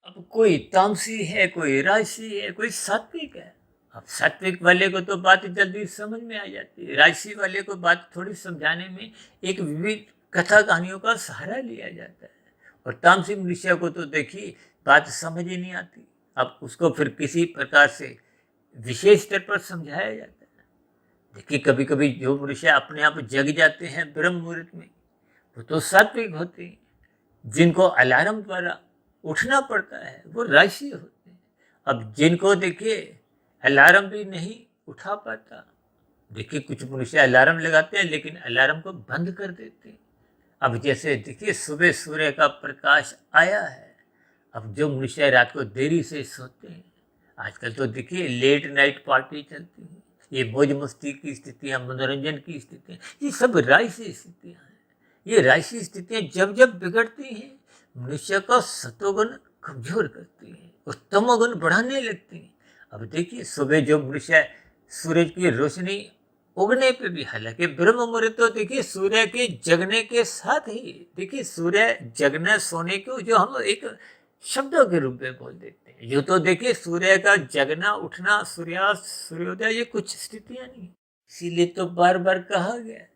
अब कोई तामसी है, कोई राजसी है, कोई सात्विक है। अब सात्विक वाले को तो बात जल्दी समझ में आ जाती है, राजसी वाले को बात थोड़ी समझाने में एक विविध कथा कहानियों का सहारा लिया जाता है, और तामसी मनुष्य को तो देखिए बात समझ ही नहीं आती। अब उसको फिर किसी प्रकार से विशेष स्तर पर समझाया जाता है। देखिए कभी कभी जो मनुष्य अपने आप जग जाते हैं ब्रह्म मुहूर्त में, वो तो सात्विक होते हैं। जिनको अलार्म द्वारा उठना पड़ता है वो राजसी होते हैं। अब जिनको देखिए अलार्म भी नहीं उठा पाता, देखिए कुछ मनुष्य अलार्म लगाते हैं लेकिन अलार्म को बंद कर देते हैं। अब जैसे देखिए सुबह सूर्य का प्रकाश आया है, अब जो मनुष्य रात को देरी से सोते हैं, आजकल तो देखिए लेट नाइट पार्टी चलती है, ये मौज मस्ती की स्थितियाँ, मनोरंजन की स्थितियाँ, ये सब राजसी स्थितियाँ हैं। ये राजसी स्थितियाँ जब जब बिगड़ती हैं, मनुष्य का सतोगुण कमजोर करती हैं और तमोगुण बढ़ाने लगती हैं। अब देखिए सुबह जो मनुष्य सूरज की रोशनी उगने पे भी, हालांकि ब्रह्म मुहूर्त तो देखिए सूर्य के जगने के साथ ही, देखिए सूर्य जगना सोने को जो हम एक शब्दों के रूप में बोल देते हैं, जो तो देखिए सूर्य का जगना, उठना, सूर्यास्त, सूर्योदय, ये कुछ स्थितियां नहीं। इसीलिए तो बार बार कहा गया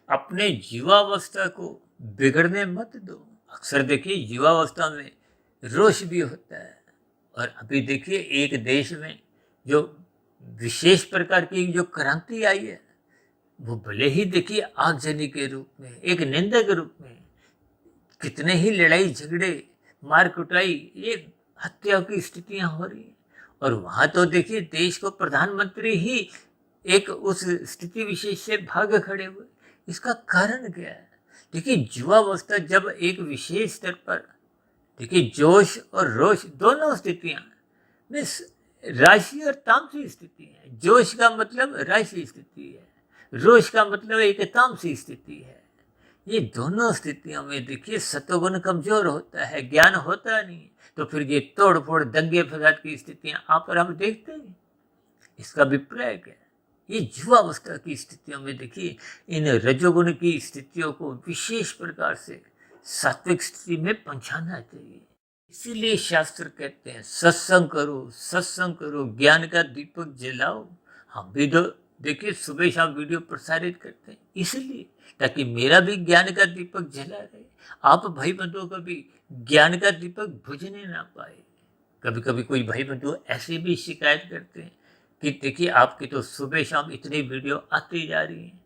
अपने युवावस्था को बिगड़ने मत दो। अक्सर देखिए युवावस्था में रोष भी होता है, और अभी देखिए एक देश में जो विशेष प्रकार की जो क्रांति आई है, वो भले ही देखिए आगजनी के रूप में, एक निंदा के रूप में, कितने ही लड़ाई झगड़े, मार कुटाई, ये हत्या की स्थितियां हो रही हैं, और वहां तो देखिए देश को प्रधानमंत्री ही एक उस स्थिति विशेष से भाग खड़े हुए। इसका कारण क्या है? देखिए युवावस्था जब एक विशेष स्तर पर, देखिए जोश और रोश दोनों स्थितियां में राशि और तामसी स्थिति है। जोश का मतलब राशि स्थिति है, रोश का मतलब एक तामसी स्थिति है। ये दोनों स्थितियों में देखिए सतोगुण कमजोर होता है, ज्ञान होता नहीं, तो फिर ये तोड़ फोड़, दंगे फसाद की स्थितियां आप और हम देखते हैं। इसका अभिप्राय क्या है? ये युवावस्था की स्थितियों में देखिए इन रजोगुण की स्थितियों को विशेष प्रकार से सात्विक स्थिति में पहुंचाना चाहिए। इसीलिए शास्त्र कहते हैं सत्संग करो, सत्संग करो, ज्ञान का दीपक जलाओ। हम भी तो देखिए सुबह शाम वीडियो प्रसारित करते हैं, इसलिए ताकि मेरा भी ज्ञान का दीपक जला रहे, आप भाई बंधुओं का भी ज्ञान का दीपक बुझने ना पाए। कभी कभी कोई भाई बंधु ऐसे भी शिकायत करते हैं कि देखिए आपकी तो सुबह शाम इतनी वीडियो आती जा रही है।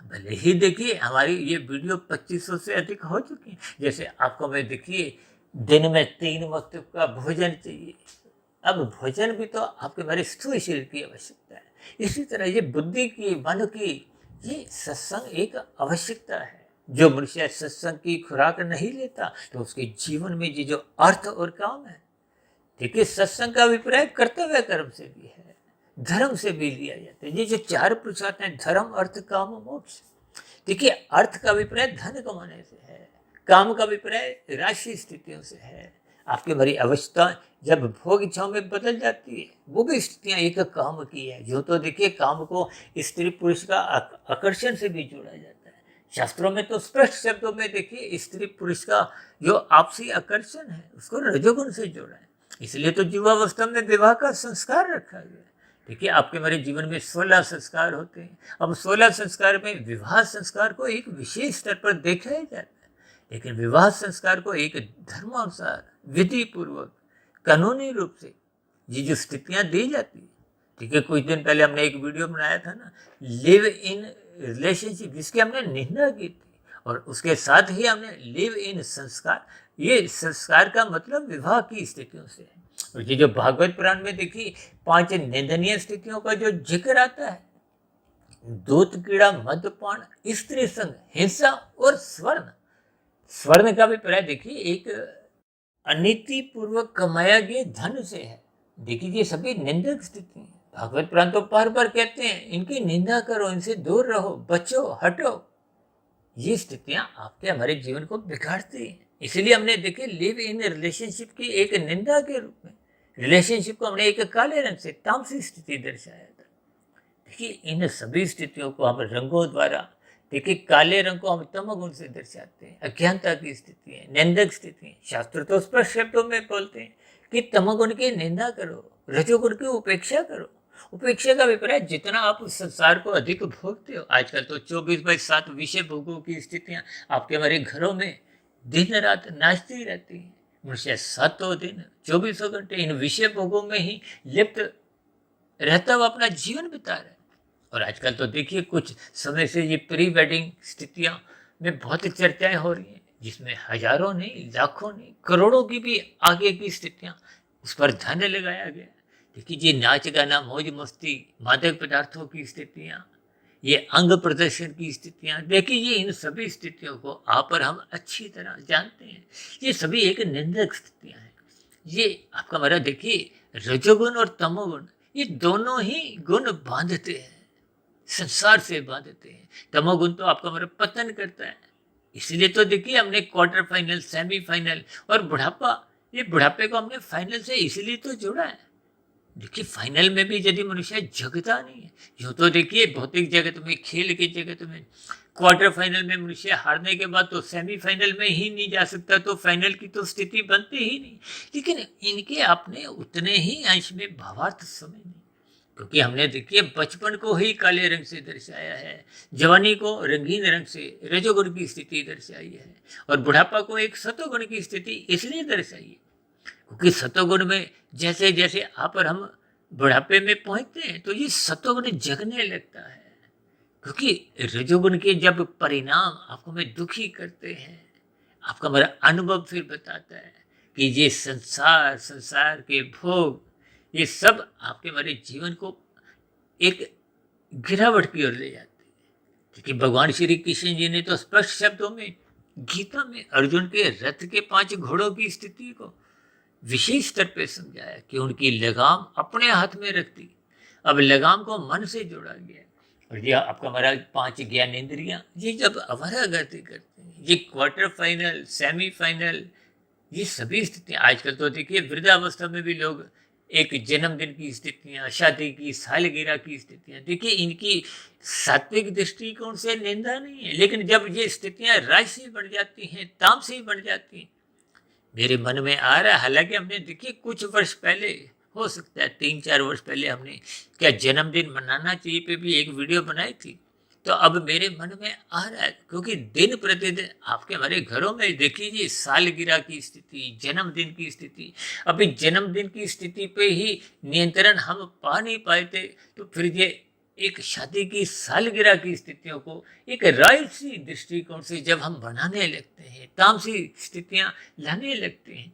भले ही देखिए हमारी ये वीडियो 2500 से अधिक हो चुकी है। जैसे आपको मैं देखिए दिन में 3 वक्त का भोजन चाहिए। अब भोजन भी तो आपके हमारे स्थूल शरीर की आवश्यकता है। इसी तरह ये बुद्धि की, मन की, ये सत्संग एक आवश्यकता है। जो मनुष्य सत्संग की खुराक नहीं लेता तो उसके जीवन में ये जो अर्थ और काम है, देखिए सत्संग का अभिप्राय कर्तव्य कर्म से भी है, धर्म से भी लिया जाता है। ये जो 4 पुरुषार्थ हैं, धर्म अर्थ काम मोक्ष। देखिए अर्थ का अभिप्राय धन कमाने से है, काम का अभिप्राय राशि स्थितियों से है। आपकी हमारी अवस्था जब भोग इच्छाओं में बदल जाती है, वो भी स्थितियां एक काम की है। जो तो देखिए काम को स्त्री पुरुष का आकर्षण से भी जोड़ा जाता है। शास्त्रों में तो स्पष्ट शब्दों में देखिए स्त्री पुरुष का जो आपसी आकर्षण है उसको रजोगुण से जोड़ा है। इसलिए तो युवावस्था में विवाह का संस्कार रखा गया है। देखिए आपके हमारे जीवन में 16 संस्कार होते हैं। अब 16 संस्कार में विवाह संस्कार को एक विशेष स्तर पर देखा ही जाता है, लेकिन विवाह संस्कार को एक धर्मानुसार विधि पूर्वक कानूनी रूप से ये जो स्थितियां दी जाती है। ठीक है, कुछ दिन पहले हमने एक वीडियो बनाया था ना, लिव इन रिलेशनशिप, जिसकी हमने निंदा की थी, और उसके साथ ही हमने लिव इन संस्कार, ये संस्कार का मतलब विवाह की स्थितियों से है। और ये जो भागवत पुराण में देखिए 5 निंदनीय स्थितियों का जो जिक्र आता है, दूत कीड़ा, मद्यपान, स्त्री संग, हिंसा और स्वर्ण। स्वर्ण का भी प्राय देखिए एक अनीति पूर्वक कमाया गया धन से है। देखिए ये सभी निंदक स्थिति है। भागवत पुराण तो बार बार कहते हैं इनकी निंदा करो, इनसे दूर रहो, बचो, हटो। ये स्थितियां आपके हमारे जीवन को बिगाड़ती हैं। इसलिए हमने देखे लिव इन रिलेशनशिप की एक निंदा के रूप में रिलेशनशिप को हमने एक काले रंग से तामसी स्थिति दर्शाया था। देखिए इन सभी स्थितियों को हम रंगों द्वारा, देखिए काले रंग को हम तमोगुण से दर्शाते हैं, अज्ञानता की स्थिति है, निंदक स्थिति है। शास्त्र तो स्पष्ट शब्दों में बोलते हैं कि तमोगुण की निंदा करो, रजोगुण की उपेक्षा करो। उपेक्षा का अभिप्राय जितना आप उस संसार को अधिक भोगते हो। आजकल तो 24/7 विषय भोगों की स्थितियां आपके हमारे घरों में दिन रात नाचती रहती हैं। मनुष्य 7 दिन 24 घंटे इन विषय भोगों में ही लिप्त रहता हुआ अपना जीवन बिता रहा है। और आजकल तो देखिए कुछ समय से ये प्री वेडिंग स्थितियां में बहुत चर्चाएं हो रही हैं, जिसमें हजारों नहीं, लाखों नहीं, करोड़ों की भी आगे की स्थितियां, उस पर धन लगाया गया। देखिए ये नाच गाना, मौज मस्ती, मादक पदार्थों की स्थितियां, ये अंग प्रदर्शन की स्थितियां, देखिए ये इन सभी स्थितियों को आप और हम अच्छी तरह जानते हैं। ये सभी एक निंदक स्थितियां हैं। ये आपका हमारा देखिए रजोगुण और तमोगुण, ये दोनों ही गुण बांधते हैं, संसार से बांधते हैं। तमोगुण तो आपका हमारा पतन करता है। इसलिए तो देखिए हमने क्वार्टर फाइनल, सेमीफाइनल और बुढ़ापा, ये बुढ़ापे को हमने फाइनल से इसलिए तो जोड़ा है। देखिए फाइनल में भी यदि मनुष्य जगता नहीं है, जो तो देखिए भौतिक जगत में, खेल की जगत में क्वार्टर फाइनल में मनुष्य हारने के बाद तो सेमीफाइनल में ही नहीं जा सकता, तो फाइनल की तो स्थिति बनती ही नहीं। लेकिन इनके आपने उतने ही अंश में भावार्थ समझ नहीं, क्योंकि हमने देखिए बचपन को ही काले रंग से दर्शाया है, जवानी को रंगीन रंग से रजोगुण की स्थिति दर्शाई है, और बुढ़ापा को एक सतोगुण की स्थिति इसलिए दर्शाई है क्योंकि सतोगुण में जैसे जैसे आप और हम बुढ़ापे में पहुंचते हैं तो ये सतोगुण जगने लगता है। क्योंकि रजोगुण के जब परिणाम आपको में दुखी करते हैं, आपका हमारा अनुभव फिर बताता है कि ये संसार के भोग, ये सब आपके हमारे जीवन को एक गिरावट की ओर ले जाते हैं। क्योंकि भगवान श्री कृष्ण जी ने तो स्पष्ट शब्दों में गीता में अर्जुन के रथ के 5 घोड़ों की स्थिति को विशेष स्तर पे समझाया कि उनकी लगाम अपने हाथ में रखती। अब लगाम को मन से जोड़ा गया, और यह आपका हमारा 5 ज्ञानेंद्रियां, ये जब अवरा गति करते हैं, ये क्वार्टर फाइनल, सेमीफाइनल, ये सभी स्थितियां, आजकल तो देखिए वृद्धावस्था में भी लोग एक जन्मदिन की स्थितियां, शादी की सालगिरह की स्थितियां, देखिए इनकी सात्विक दृष्टिकोण से निंदा नहीं है। लेकिन जब ये स्थितियां राजसी बन जाती हैं, तामसी बन जाती हैं, मेरे मन में आ रहा है, हालांकि हमने देखिए कुछ वर्ष पहले, हो सकता है 3-4 वर्ष पहले, हमने क्या जन्मदिन मनाना चाहिए पे भी एक वीडियो बनाई थी। तो अब मेरे मन में आ रहा है, क्योंकि दिन प्रतिदिन आपके हमारे घरों में देख लीजिए सालगिरह की स्थिति, जन्मदिन की स्थिति। अभी जन्मदिन की स्थिति पे ही नियंत्रण हम पा नहीं पाए थे, तो फिर ये एक शादी की सालगिरह की स्थितियों को एक राजसी दृष्टिकोण से जब हम बनाने लगते हैं, तामसी स्थितियां लाने लगते हैं,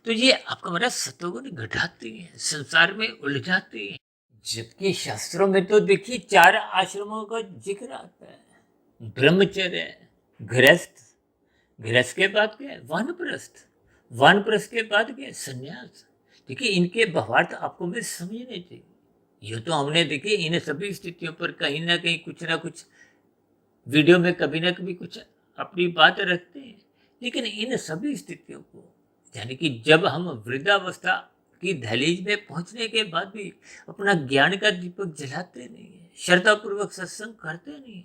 तो ये आपका हमारा सतोगुण घटाती है, संसार में उलझाती है। जबकि शास्त्रों में तो देखिए 4 आश्रमों का जिक्र आता है। ब्रह्मचर्य, गृहस्थ, गृहस्थ के बाद क्या है वानप्रस्थ, वानप्रस्थ के बाद क्या है संन्यास। देखिए इनके भावार्थ आपको मैं समझने चाहिए। ये तो हमने देखिए इन सभी स्थितियों पर कहीं ना कहीं कुछ ना कुछ वीडियो में कभी ना कभी कुछ अपनी बात रखते हैं, लेकिन इन सभी स्थितियों को यानी कि जब हम वृद्धावस्था की दहलीज में पहुंचने के बाद भी अपना ज्ञान का दीपक जलाते नहीं है, श्रद्धापूर्वक सत्संग करते नहीं है।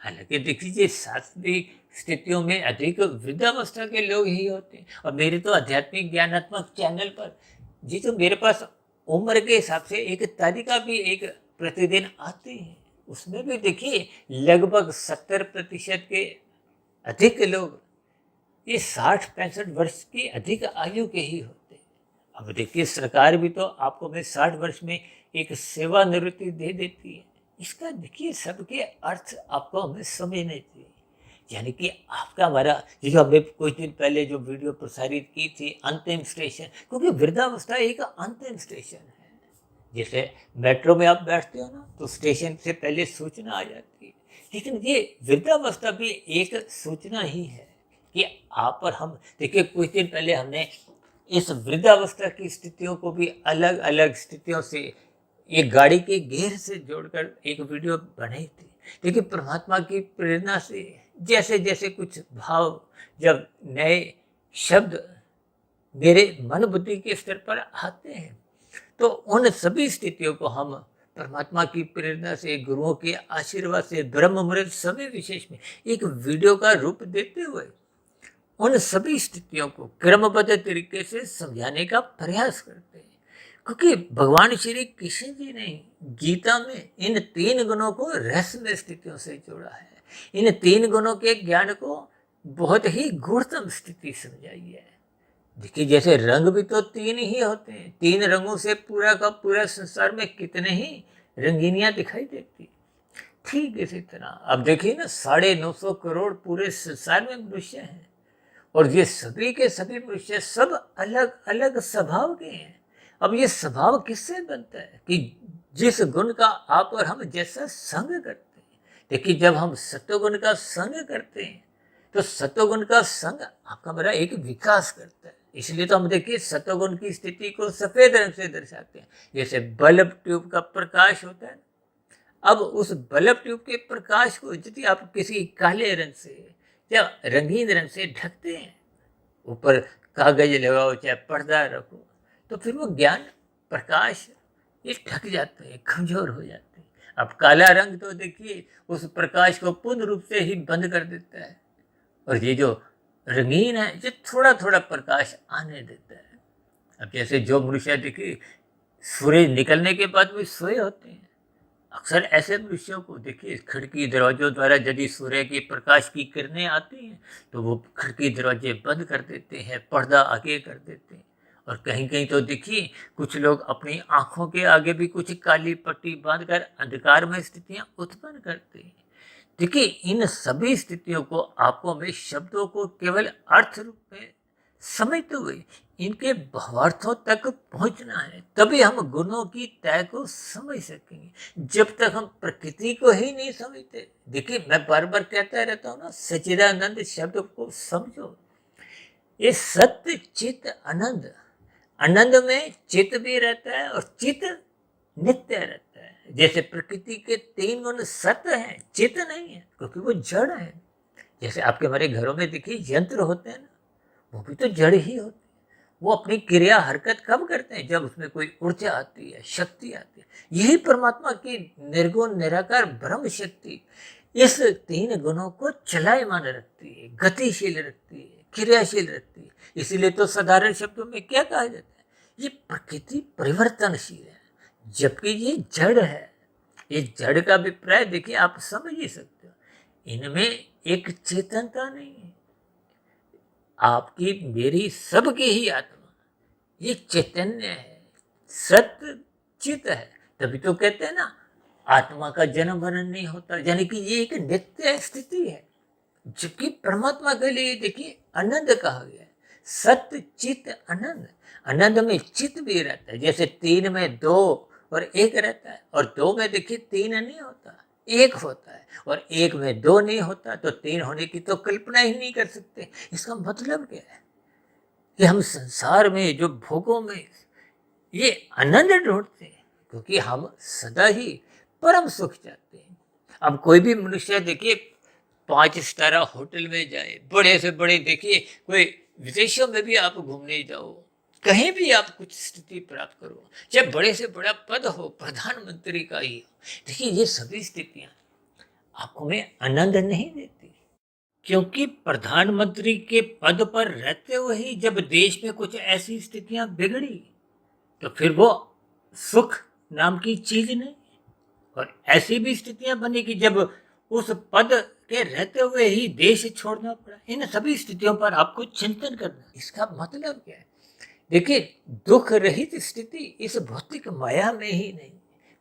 हालांकि देख लीजिए शास्त्रीय स्थितियों में अधिक वृद्धावस्था के लोग ही होते हैं। और मेरे तो आध्यात्मिक ज्ञानात्मक चैनल पर जी तो मेरे पास उम्र के हिसाब से एक तालिका भी एक प्रतिदिन आती है। उसमें भी देखिए लगभग 70% के अधिक लोग ये 60-65 वर्ष की अधिक आयु के ही होते हैं। अब देखिए सरकार भी तो आपको मैं 60 वर्ष में एक सेवानिवृत्ति दे देती है। इसका देखिए सबके अर्थ आपको हमें समझने चाहिए। यानी कि आपका हमारा ये जो हमने कुछ दिन पहले जो वीडियो प्रसारित की थी अंतिम स्टेशन, क्योंकि वृद्धावस्था एक अंतिम स्टेशन है। जैसे मेट्रो में आप बैठते हो ना तो स्टेशन से पहले सूचना आ जाती है, लेकिन ये वृद्धावस्था भी एक सूचना ही है कि आप और हम देखिए कुछ दिन पहले हमने इस वृद्धावस्था की स्थितियों को भी अलग अलग स्थितियों से एक गाड़ी के घेर से जोड़कर एक वीडियो बनाई थी। देखिए परमात्मा की प्रेरणा से जैसे जैसे कुछ भाव जब नए शब्द मेरे मन बुद्धि के स्तर पर आते हैं तो उन सभी स्थितियों को हम परमात्मा की प्रेरणा से, गुरुओं के आशीर्वाद से, ब्रह्म मुहूर्त समय विशेष में एक वीडियो का रूप देते हुए उन सभी स्थितियों को क्रमबद्ध तरीके से समझाने का प्रयास करते हैं। क्योंकि भगवान श्री कृष्ण जी ने गीता में इन 3 गुणों को रहस्यमय स्थितियों से जोड़ा है। इन 3 गुणों के ज्ञान को बहुत ही गूढ़तम स्थिति समझाई है। देखिए जैसे रंग भी तो 3 ही होते हैं, 3 रंगों से पूरा का पूरा संसार में कितने ही रंगीनियां दिखाई देती। ठीक इसी तरह अब देखिए ना 950 करोड़ पूरे संसार में मनुष्य हैं और ये सभी के सभी मनुष्य सब अलग अलग स्वभाव के हैं। अब ये स्वभाव किससे बनता है कि जिस गुण का आप और हम जैसा संग करते हैं। देखिए जब हम सत्वगुण का संग करते हैं तो सत्वगुण का संग आपका हमारा एक विकास करता है। इसलिए तो हम देखिए सत्वगुण की स्थिति को सफेद रंग से दर्शाते हैं। जैसे बल्ब ट्यूब का प्रकाश होता है, अब उस बल्ब ट्यूब के प्रकाश को यदि आप किसी काले रंग से या रंगीन रंग से ढकते हैं, ऊपर कागज लगाओ चाहे पर्दा रखो, तो फिर वो ज्ञान प्रकाश ये ढक जाते हैं, कमजोर हो जाते हैं। अब काला रंग तो देखिए उस प्रकाश को पूर्ण रूप से ही बंद कर देता है और ये जो रंगीन है ये थोड़ा थोड़ा प्रकाश आने देता है। अब जैसे जो मनुष्य देखिए सूर्य निकलने के बाद भी सोए होते हैं, अक्सर ऐसे मनुष्यों को देखिए खिड़की दरवाजों द्वारा यदि सूर्य की प्रकाश की किरणें आती हैं तो वो खिड़की दरवाजे बंद कर देते हैं, पर्दा आगे कर देते हैं। और कहीं कहीं तो देखिए कुछ लोग अपनी आंखों के आगे भी कुछ काली पट्टी बांधकर अंधकार में स्थितियां उत्पन्न करते हैं। देखिए इन सभी स्थितियों को आपको हमें शब्दों को केवल अर्थ रूप में समझते हुए इनके भावार्थों तक पहुंचना है, तभी हम गुणों की तय को समझ सकेंगे। जब तक हम प्रकृति को ही नहीं समझते, देखिए मैं बार बार कहता रहता हूँ ना, सच्चिदानंद शब्द को समझो। ये सत्य चित आनंद, आनंद में चित भी रहता है और चित नित्य रहता है। जैसे प्रकृति के 3 गुण सत्य हैं, चित नहीं है क्योंकि वो जड़ है। जैसे आपके हमारे घरों में देखिए यंत्र होते हैं ना, वो भी तो जड़ ही होते हैं। वो अपनी क्रिया हरकत कब करते हैं? जब उसमें कोई ऊर्जा आती है, शक्ति आती है। यही परमात्मा की निर्गुण निराकार ब्रह्म शक्ति इस 3 गुणों को चलायमान रखती है, गतिशील रखती है, क्रियाशील रखती है। इसीलिए तो साधारण शब्दों में क्या कहा जाता है, ये प्रकृति परिवर्तनशील है जबकि ये जड़ है। ये जड़ का अभिप्राय देखिए आप समझ ही सकते इनमें एक चेतनता नहीं है। आपकी मेरी सबकी ही आत्मा ये चैतन्य है, सत्य चित है। तभी तो कहते हैं ना, आत्मा का जन्म मरण नहीं होता, यानी कि ये एक नित्य स्थिति है। जबकि परमात्मा के लिए देखिए आनंद कहा गया है, सत्य चित आनंद। आनंद में चित भी रहता है, जैसे 3 में 2 और 1 रहता है, और 2 में देखिए 3 नहीं होता, 1 होता है, और 1 में 2 नहीं होता, तो 3 होने की तो कल्पना ही नहीं कर सकते। इसका मतलब क्या है कि हम संसार में जो भोगों में ये आनंद ढूंढते हैं, क्योंकि हम सदा ही परम सुख चाहते हैं। अब कोई भी मनुष्य देखिए 5 स्टार होटल में जाए, बड़े से बड़े देखिए कोई विदेशों में भी आप घूमने जाओ, कहीं भी आप कुछ स्थिति प्राप्त करो, चाहे बड़े से बड़ा पद हो, प्रधानमंत्री का ही हो, देखिए ये सभी स्थितियां आपको में आनंद नहीं देती। क्योंकि प्रधानमंत्री के पद पर रहते हुए ही जब देश में कुछ ऐसी स्थितियां बिगड़ी, तो फिर वो सुख नाम की चीज नहीं। और ऐसी भी स्थितियां बनी कि जब उस पद के रहते हुए ही देश छोड़ना पड़ा। इन सभी स्थितियों पर आपको चिंतन करना। इसका मतलब क्या है? देखिए, दुख रहित स्थिति इस भौतिक माया में ही नहीं,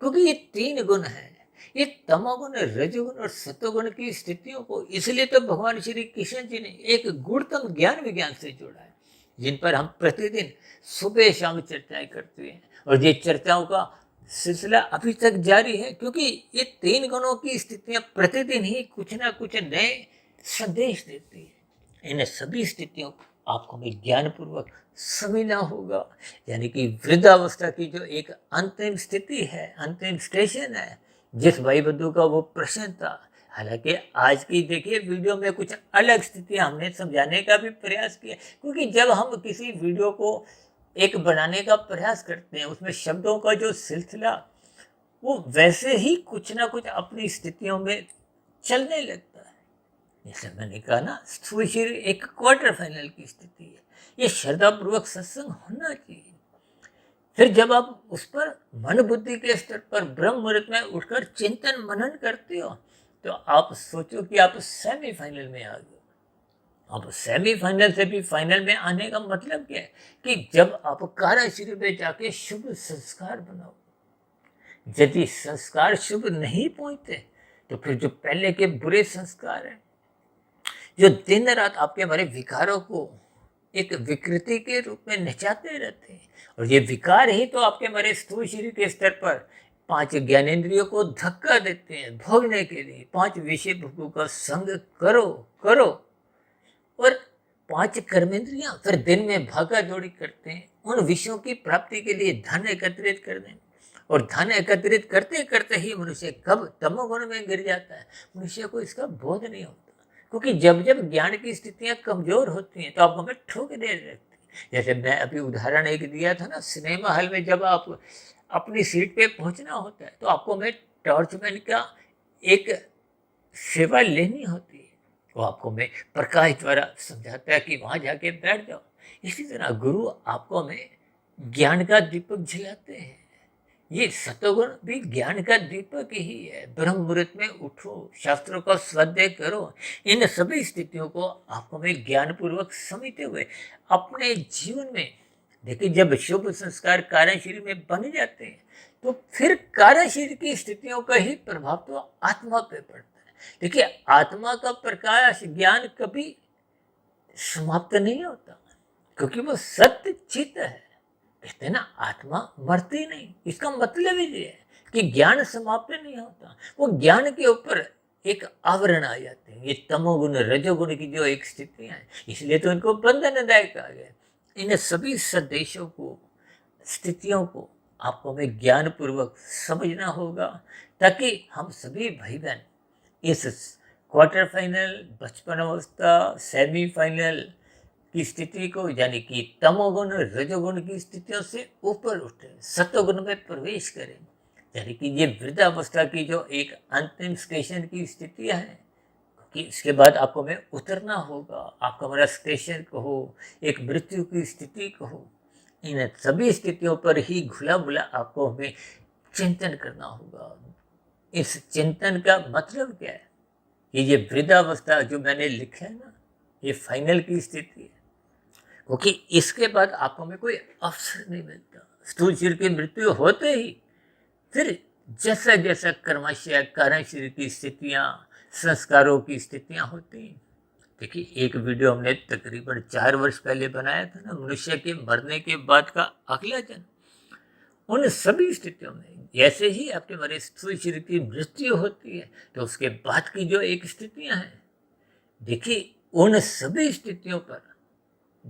क्योंकि ये 3 गुण है। ये तमोगुण, रजोगुण और सतोगुण की स्थितियों को इसलिए तो भगवान श्री कृष्ण जी ने एक गुणतम ज्ञान विज्ञान से जोड़ा है, जिन पर हम प्रतिदिन सुबह शाम चर्चाएं करते हैं। और ये चर्चाओं का सिलसिला अभी तक जारी है, क्योंकि ये 3 गुणों की स्थितियां प्रतिदिन ही कुछ ना कुछ नए संदेश देती है। इन सभी स्थितियों को आपको भी ज्ञान पूर्वक समझना होगा। यानी कि वृद्धावस्था की जो एक अंतिम स्थिति है, अंतिम स्टेशन है, जिस भाई बंधु का वो प्रश्न था। हालांकि आज की देखिए वीडियो में कुछ अलग स्थितियां हमने समझाने का भी प्रयास किया, क्योंकि जब हम किसी वीडियो को एक बनाने का प्रयास करते हैं, उसमें शब्दों का जो सिलसिला वो वैसे ही कुछ ना कुछ अपनी स्थितियों में चलने लगता है। जैसे मैंने कहा ना, स्थूल शरीर एक क्वार्टर फाइनल की स्थिति है। ये श्रद्धापूर्वक सत्संग होना चाहिए। फिर जब आप उस पर मन बुद्धि के स्तर पर ब्रह्म मुहूर्त में उठकर चिंतन मनन करते हो, तो आप सोचो कि आप सेमीफाइनल में आ गए। अब सेमीफाइनल से भी फाइनल में आने का मतलब क्या है कि जब आप काराशिरी में जाके शुभ संस्कार बनाओ। यदि संस्कार शुभ नहीं पहुंचते, तो फिर जो पहले के बुरे संस्कार हैं, जो दिन रात आपके हमारे विकारों को एक विकृति के रूप में नचाते रहते हैं, और ये विकार ही तो आपके हमारे स्थूल शरीर के स्तर पर 5 ज्ञानेंद्रियों को धक्का देते हैं भोगने के लिए। 5 विषय भोगों का संग करो करो, और 5 कर्मेंद्रियां फिर दिन में भागा दौड़ी करते हैं उन विषयों की प्राप्ति के लिए धन एकत्रित करने में। और धन एकत्रित करते करते ही मनुष्य कब तमोगुण में गिर जाता है, मनुष्य को इसका बोध नहीं होता। क्योंकि जब जब ज्ञान की स्थितियां कमजोर होती हैं, तो आपको हमें ठोकने लगती है। जैसे मैं अभी उदाहरण एक दिया था ना, सिनेमा हॉल में जब आप अपनी सीट पे पहुंचना होता है, तो आपको हमें टॉर्चमैन का एक सेवा लेनी होती है। वो आपको मैं प्रकाश द्वारा समझाता है कि वहां जाके बैठ जाओ। इसी तरह गुरु आपको हमें ज्ञान का दीपक जलाते हैं। ये सतोगुण भी ज्ञान का दीपक ही है। ब्रह्म मुहूर्त में उठो, शास्त्रों का स्वाध्याय करो। इन सभी स्थितियों को आपको मैं ज्ञान पूर्वक समझते हुए अपने जीवन में देखिए, जब शुभ संस्कार कारण शरीर में बन जाते हैं, तो फिर कारण शरीर की स्थितियों का ही प्रभाव तो आत्मा पे पड़ता है। देखिए, आत्मा का प्रकाश ज्ञान कभी समाप्त नहीं होता, क्योंकि वो सत्य चित्त है। कहते हैं ना, आत्मा मरती नहीं। इसका मतलब ही ये है कि ज्ञान समाप्त नहीं होता। वो ज्ञान के ऊपर एक आवरण आ जाते हैं, ये तमोगुण रजोगुण की जो एक स्थितियां हैं, इसलिए तो इनको बंधनदायक कहा गया। इन सभी संदेशों को, स्थितियों को आपको हमें ज्ञान पूर्वक समझना होगा, ताकि हम सभी भाई बहन इस क्वार्टर फाइनल, बचपन अवस्था, सेमीफाइनल की स्थिति को, यानी कि तमोगुण रजोगुण की स्थितियों से ऊपर उठे, सतोगुण में प्रवेश करें। यानी कि ये वृद्धावस्था की जो एक अंतिम स्टेशन की स्थितियां हैं, कि इसके बाद आपको में उतरना होगा। आपका हमारा स्टेशन कहो, एक मृत्यु की स्थिति कहो, इन सभी स्थितियों पर ही घुला बुला आपको हमें चिंतन करना होगा। इस चिंतन का मतलब क्या है कि ये वृद्धावस्था जो मैंने लिखा है ना, ये फाइनल की स्थिति है, क्योंकि इसके बाद आपको में कोई अवसर नहीं मिलता। स्थूल शरीर की मृत्यु होते ही फिर जैसा जैसा कर्माशय कारण शरीर की स्थितियां, संस्कारों की स्थितियां होती हैं। देखिए, एक वीडियो हमने तकरीबन 4 वर्ष पहले बनाया था ना, मनुष्य के मरने के बाद का अगला जन्म। उन सभी स्थितियों में जैसे ही आपके हमारे स्थूल शरीर की मृत्यु होती है, तो उसके बाद की जो एक स्थितियां हैं, देखिए उन सभी स्थितियों पर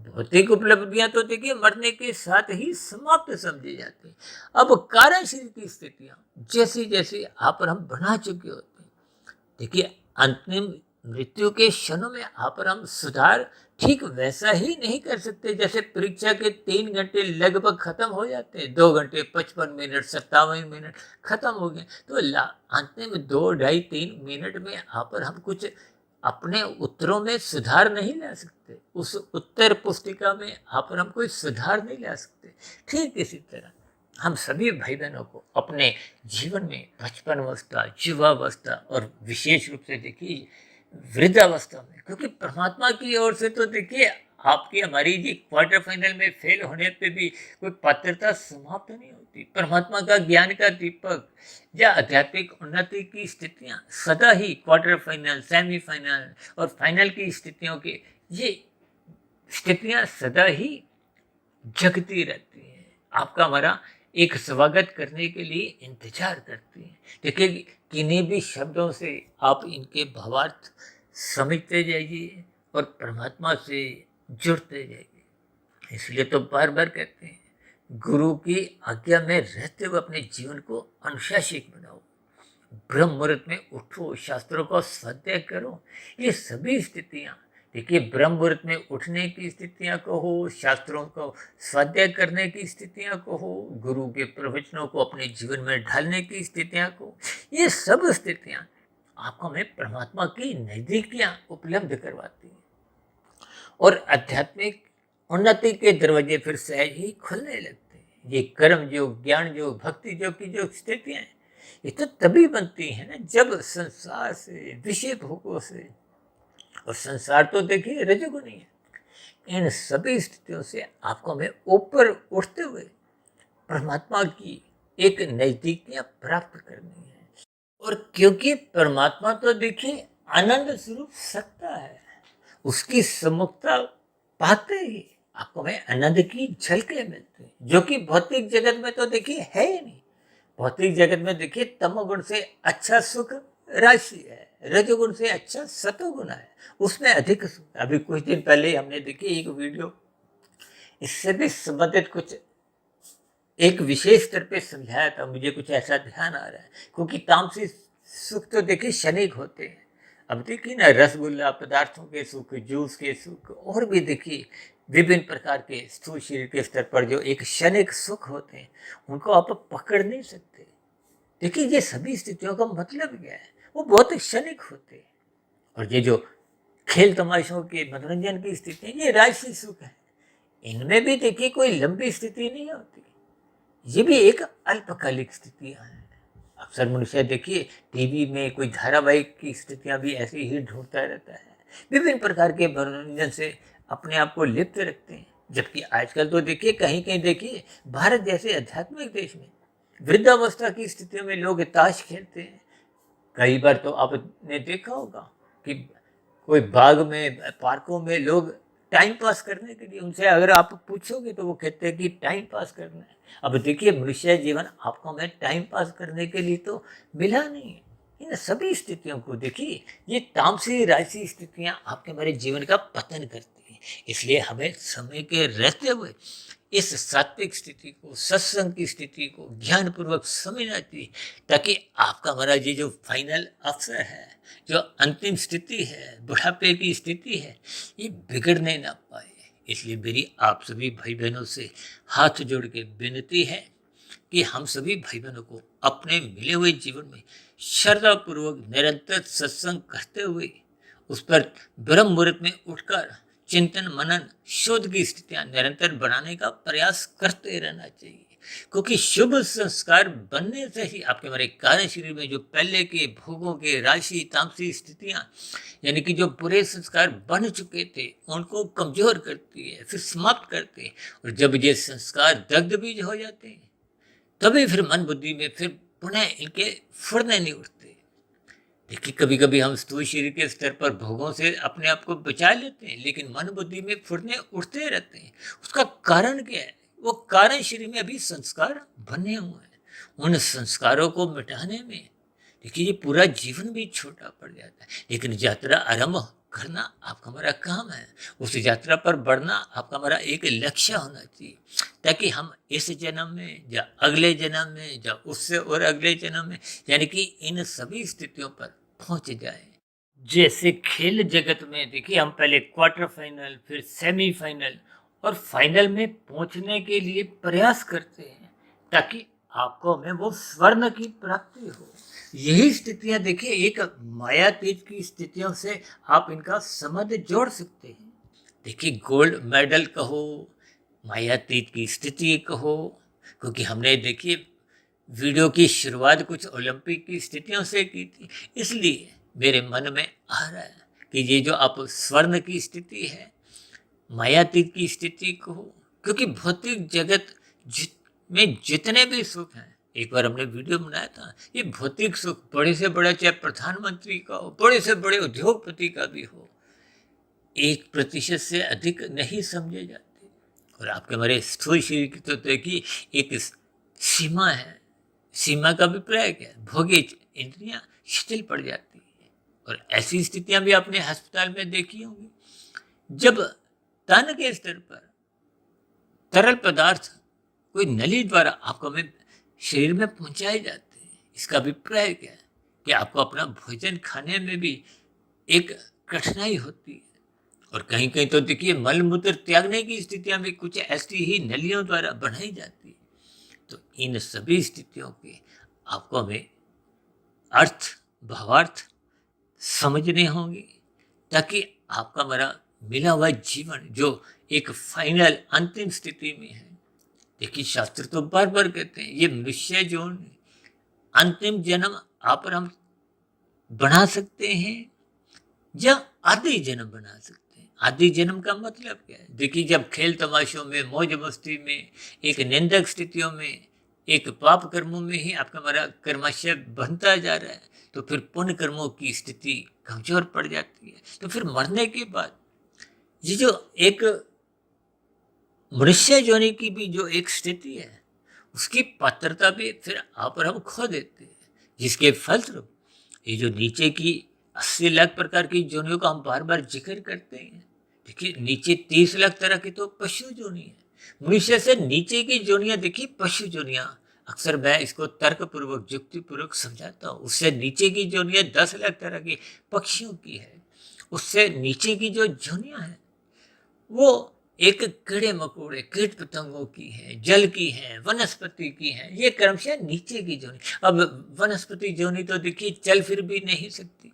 भौतिक उपलब्धियां तो देखिए मरने के साथ ही समाप्त समझी जाती हैं। अब कारण शरीर की स्थितियां जैसी जैसी आप और हम बना चुके होते हैं, देखिए अंतिम मृत्यु के क्षणों में आप और हम सुधार ठीक वैसा ही नहीं कर सकते। जैसे परीक्षा के 3 घंटे लगभग खत्म हो जाते हैं, 2 घंटे 55 मिनट 57 मिनट खत्म हो गए, तो अंतिम 2 ढाई 3 मिनट में आप और हम कुछ अपने उत्तरों में सुधार नहीं ला सकते। उस उत्तर पुस्तिका में आप और हम कोई सुधार नहीं ला सकते। ठीक इसी तरह हम सभी भाई बहनों को अपने जीवन में बचपन अवस्था, युवावस्था और विशेष रूप से देखिए वृद्धावस्था में, क्योंकि परमात्मा की ओर से तो देखिए आपकी हमारी जी क्वार्टर फाइनल में फेल होने पे भी कोई पात्रता समाप्त नहीं होती। परमात्मा का ज्ञान का दीपक या आध्यात्मिक उन्नति की स्थितियां सदा ही क्वार्टर फाइनल, सेमीफाइनल और फाइनल की स्थितियों के ये स्थितियां सदा ही जगती रहती हैं। आपका हमारा एक स्वागत करने के लिए इंतजार करती हैं। देखिए, किन्हीं भी शब्दों से आप इनके भावार्थ समझते जाइए और परमात्मा से जुड़ते जाइए। इसलिए तो बार बार कहते हैं, गुरु की आज्ञा में रहते हुए अपने जीवन को अनुशासित बनाओ, ब्रह्म मुहूर्त में उठो, शास्त्रों का स्वाध्याय करो। ये सभी स्थितियां देखिए ब्रह्म मुहूर्त में उठने की स्थितियां कहो, शास्त्रों को स्वाध्याय करने की स्थितियां कहो, गुरु के प्रवचनों को अपने जीवन में ढालने की स्थितियां कहो, ये सब स्थितियां आपको हमें परमात्मा की नजदीकियां उपलब्ध करवाती हैं और आध्यात्मिक उन्नति के दरवाजे फिर सहज ही खुलने लगते हैं। ये कर्म योग, ज्ञान योग, भक्ति योग की जो स्थितियां हैं, ये तो तभी बनती है ना जब संसार से, विषय भोगों से, और संसार तो देखिए रजोगुणी है, इन सभी स्थितियों से आपको हमें ऊपर उठते हुए परमात्मा की एक नजदीकियां प्राप्त करनी है। और क्योंकि परमात्मा तो देखिए आनंद स्वरूप सत्ता है, उसकी सम्मुखता पाते ही आपको हमें आनंद की झलकें मिलती हैं, जो कि भौतिक जगत में तो देखिए है ही नहीं। भौतिक जगत में देखिए तमोगुण से अच्छा सुख राशि है, रजोगुण से अच्छा सतोगुण है, उसमें अधिक सुख। अभी कुछ दिन पहले हमने देखी एक वीडियो, इससे भी संबंधित कुछ एक विशेष स्तर पे समझाया था, मुझे कुछ ऐसा ध्यान आ रहा है, क्योंकि तामसिक सुख तो देखिए क्षणिक होते हैं। अब देखिए ना, रसगुल्ला, पदार्थों के सुख, जूस के सुख, और भी देखिए विभिन्न प्रकार के स्थूल शरीर के स्तर पर जो एक क्षणिक सुख होते हैं, उनको आप पकड़ नहीं सकते। देखिए, ये सभी स्थितियों का मतलब क्या है, वो बहुत क्षणिक होते हैं। और ये जो खेल तमाशों के मनोरंजन की स्थिति है, ये राजसी सुख है, इनमें भी देखिए कोई लंबी स्थिति नहीं होती, ये भी एक अल्पकालिक स्थितियां हैं। अक्सर मनुष्य देखिए टीवी में कोई धारावाहिक की स्थितियां भी ऐसे ही ढूंढता रहता है, विभिन्न प्रकार के मनोरंजन से अपने आप को लिप्त रखते हैं। जबकि आजकल तो देखिए कहीं कहीं देखिए भारत जैसे आध्यात्मिक देश में वृद्धावस्था की स्थितियों में लोग ताश खेलते हैं। कई बार तो आपने देखा होगा कि कोई बाग में, पार्कों में लोग टाइम पास करने के लिए, उनसे अगर आप पूछोगे तो वो कहते हैं कि टाइम पास करना है। अब देखिए, मनुष्य जीवन आपको हमें टाइम पास करने के लिए तो मिला नहीं है। इन सभी स्थितियों को देखिए, ये तामसी राजसी स्थितियां आपके हमारे जीवन का पतन करती हैं। इसलिए हमें समय के रहते हुए इस सात्विक स्थिति को, सत्संग की स्थिति को ज्ञानपूर्वक समझना चाहिए, ताकि आपका हमारा ये जो फाइनल अवसर है, जो अंतिम स्थिति है, बुढ़ापे की स्थिति है, ये बिगड़ने ना पाए। इसलिए मेरी आप सभी भाई बहनों से हाथ जोड़ के विनती है कि हम सभी भाई बहनों को अपने मिले हुए जीवन में श्रद्धापूर्वक निरंतर सत्संग करते हुए उस पर ब्रह्म मुहूर्त में उठकर चिंतन, मनन, शोध की स्थितियां निरंतर बढ़ाने का प्रयास करते रहना चाहिए। क्योंकि शुभ संस्कार बनने से ही आपके हमारे कारण शरीर में जो पहले के भोगों के राशि तामसी स्थितियां, यानी कि जो बुरे संस्कार बन चुके थे, उनको कमजोर करती है, फिर समाप्त करते हैं। और जब ये संस्कार दग्ध बीज हो जाते हैं, तभी फिर मन बुद्धि में फिर पुनः इनके फुरने नहीं उठते। देखिए, कभी कभी हम स्थूल शरीर के स्तर पर भोगों से अपने आप को बचा लेते हैं, लेकिन मन बुद्धि में फुरने उठते रहते हैं। उसका कारण क्या है? वो कारण शरीर में अभी संस्कार बने हुए हैं। उन संस्कारों को मिटाने में देखिए ये पूरा जीवन भी छोटा पड़ जाता है। लेकिन यात्रा आरंभ करना आपका हमारा काम है। उस यात्रा पर बढ़ना आपका हमारा एक लक्ष्य होना चाहिए, ताकि हम इस जन्म में या अगले जन्म में या उससे और अगले जन्म में, यानी कि इन सभी स्थितियों पर पहुंच जाए। जैसे खेल जगत में देखिए, हम पहले क्वार्टर फाइनल, फिर सेमीफाइनल और फाइनल में पहुंचने के लिए प्रयास करते हैं, ताकि आपको में वो स्वर्ण की प्राप्ति हो। यही स्थितियां देखिए एक मायातीत की स्थितियों से आप इनका संबंध जोड़ सकते हैं। देखिए, गोल्ड मेडल कहो, मायातीत की स्थिति कहो, क्योंकि हमने देखिए वीडियो की शुरुआत कुछ ओलंपिक की स्थितियों से की थी, इसलिए मेरे मन में आ रहा है कि ये जो आप स्वर्ण की स्थिति है, मायातीत की स्थिति कहो, क्योंकि भौतिक जगत में जितने भी सुख हैं, एक बार हमने वीडियो बनाया था, ये भौतिक सुख बड़े से बड़ा, चाहे प्रधानमंत्री का हो, बड़े से बड़े उद्योगपति का भी हो, 1% से अधिक नहीं समझे जाते। और आपके हमारे स्थूल शरीर की तो देखिए एक सीमा है। सीमा का अभिप्राय क्या है? भोगी इंद्रियां शिथिल पड़ जाती है। और ऐसी स्थितियां भी आपने अस्पताल में देखी होंगी, जब तन के स्तर पर तरल पदार्थ कोई नली द्वारा आपको में शरीर में पहुंचाए जाते हैं। इसका अभिप्राय क्या है? कि आपको अपना भोजन खाने में भी एक कठिनाई होती है। और कहीं कहीं तो देखिए मल मूत्र त्यागने की स्थितियां भी कुछ ऐसी ही नलियों द्वारा बनाई जाती है। तो इन सभी स्थितियों के आपको हमें अर्थ, भावार्थ समझने होंगे, ताकि आपका हमारा मिला हुआ जीवन जो एक फाइनल अंतिम स्थिति में है। देखिए, शास्त्र तो बार बार कहते हैं ये मनुष्य जो अंतिम जन्म आप और हम बना सकते हैं या आदि जन्म बना सकते हैं। आदि जन्म का मतलब क्या है? देखिए, जब खेल तमाशों में, मौज मस्ती में, एक निंदक स्थितियों में, एक पाप कर्मों में ही आपका हमारा कर्माशय बनता जा रहा है, तो फिर पुण्य कर्मों की स्थिति कमजोर पड़ जाती है। तो फिर मरने के बाद ये जो एक मनुष्य योनि की भी जो एक स्थिति है, उसकी पात्रता भी फिर आप और हम खो देते हैं, जिसके फलस्वरूप ये जो नीचे की 80 लाख प्रकार की योनियों का हम बार बार जिक्र करते हैं। देखिए, नीचे 30 लाख तरह की तो पशु योनि है। मनुष्य से नीचे की योनियां देखिए पशु योनियां, अक्सर मैं इसको तर्क पूर्वक, युक्ति पूर्वक समझाता हूँ। उससे नीचे की योनियां 10 लाख तरह की पक्षियों की है। उससे नीचे की जो योनियां है वो एक कीड़े मकोड़े, कीट पतंगों की है, जल की है, वनस्पति की है। ये क्रमशः नीचे की जोनी। अब वनस्पति जोनी तो देखिए चल फिर भी नहीं सकती।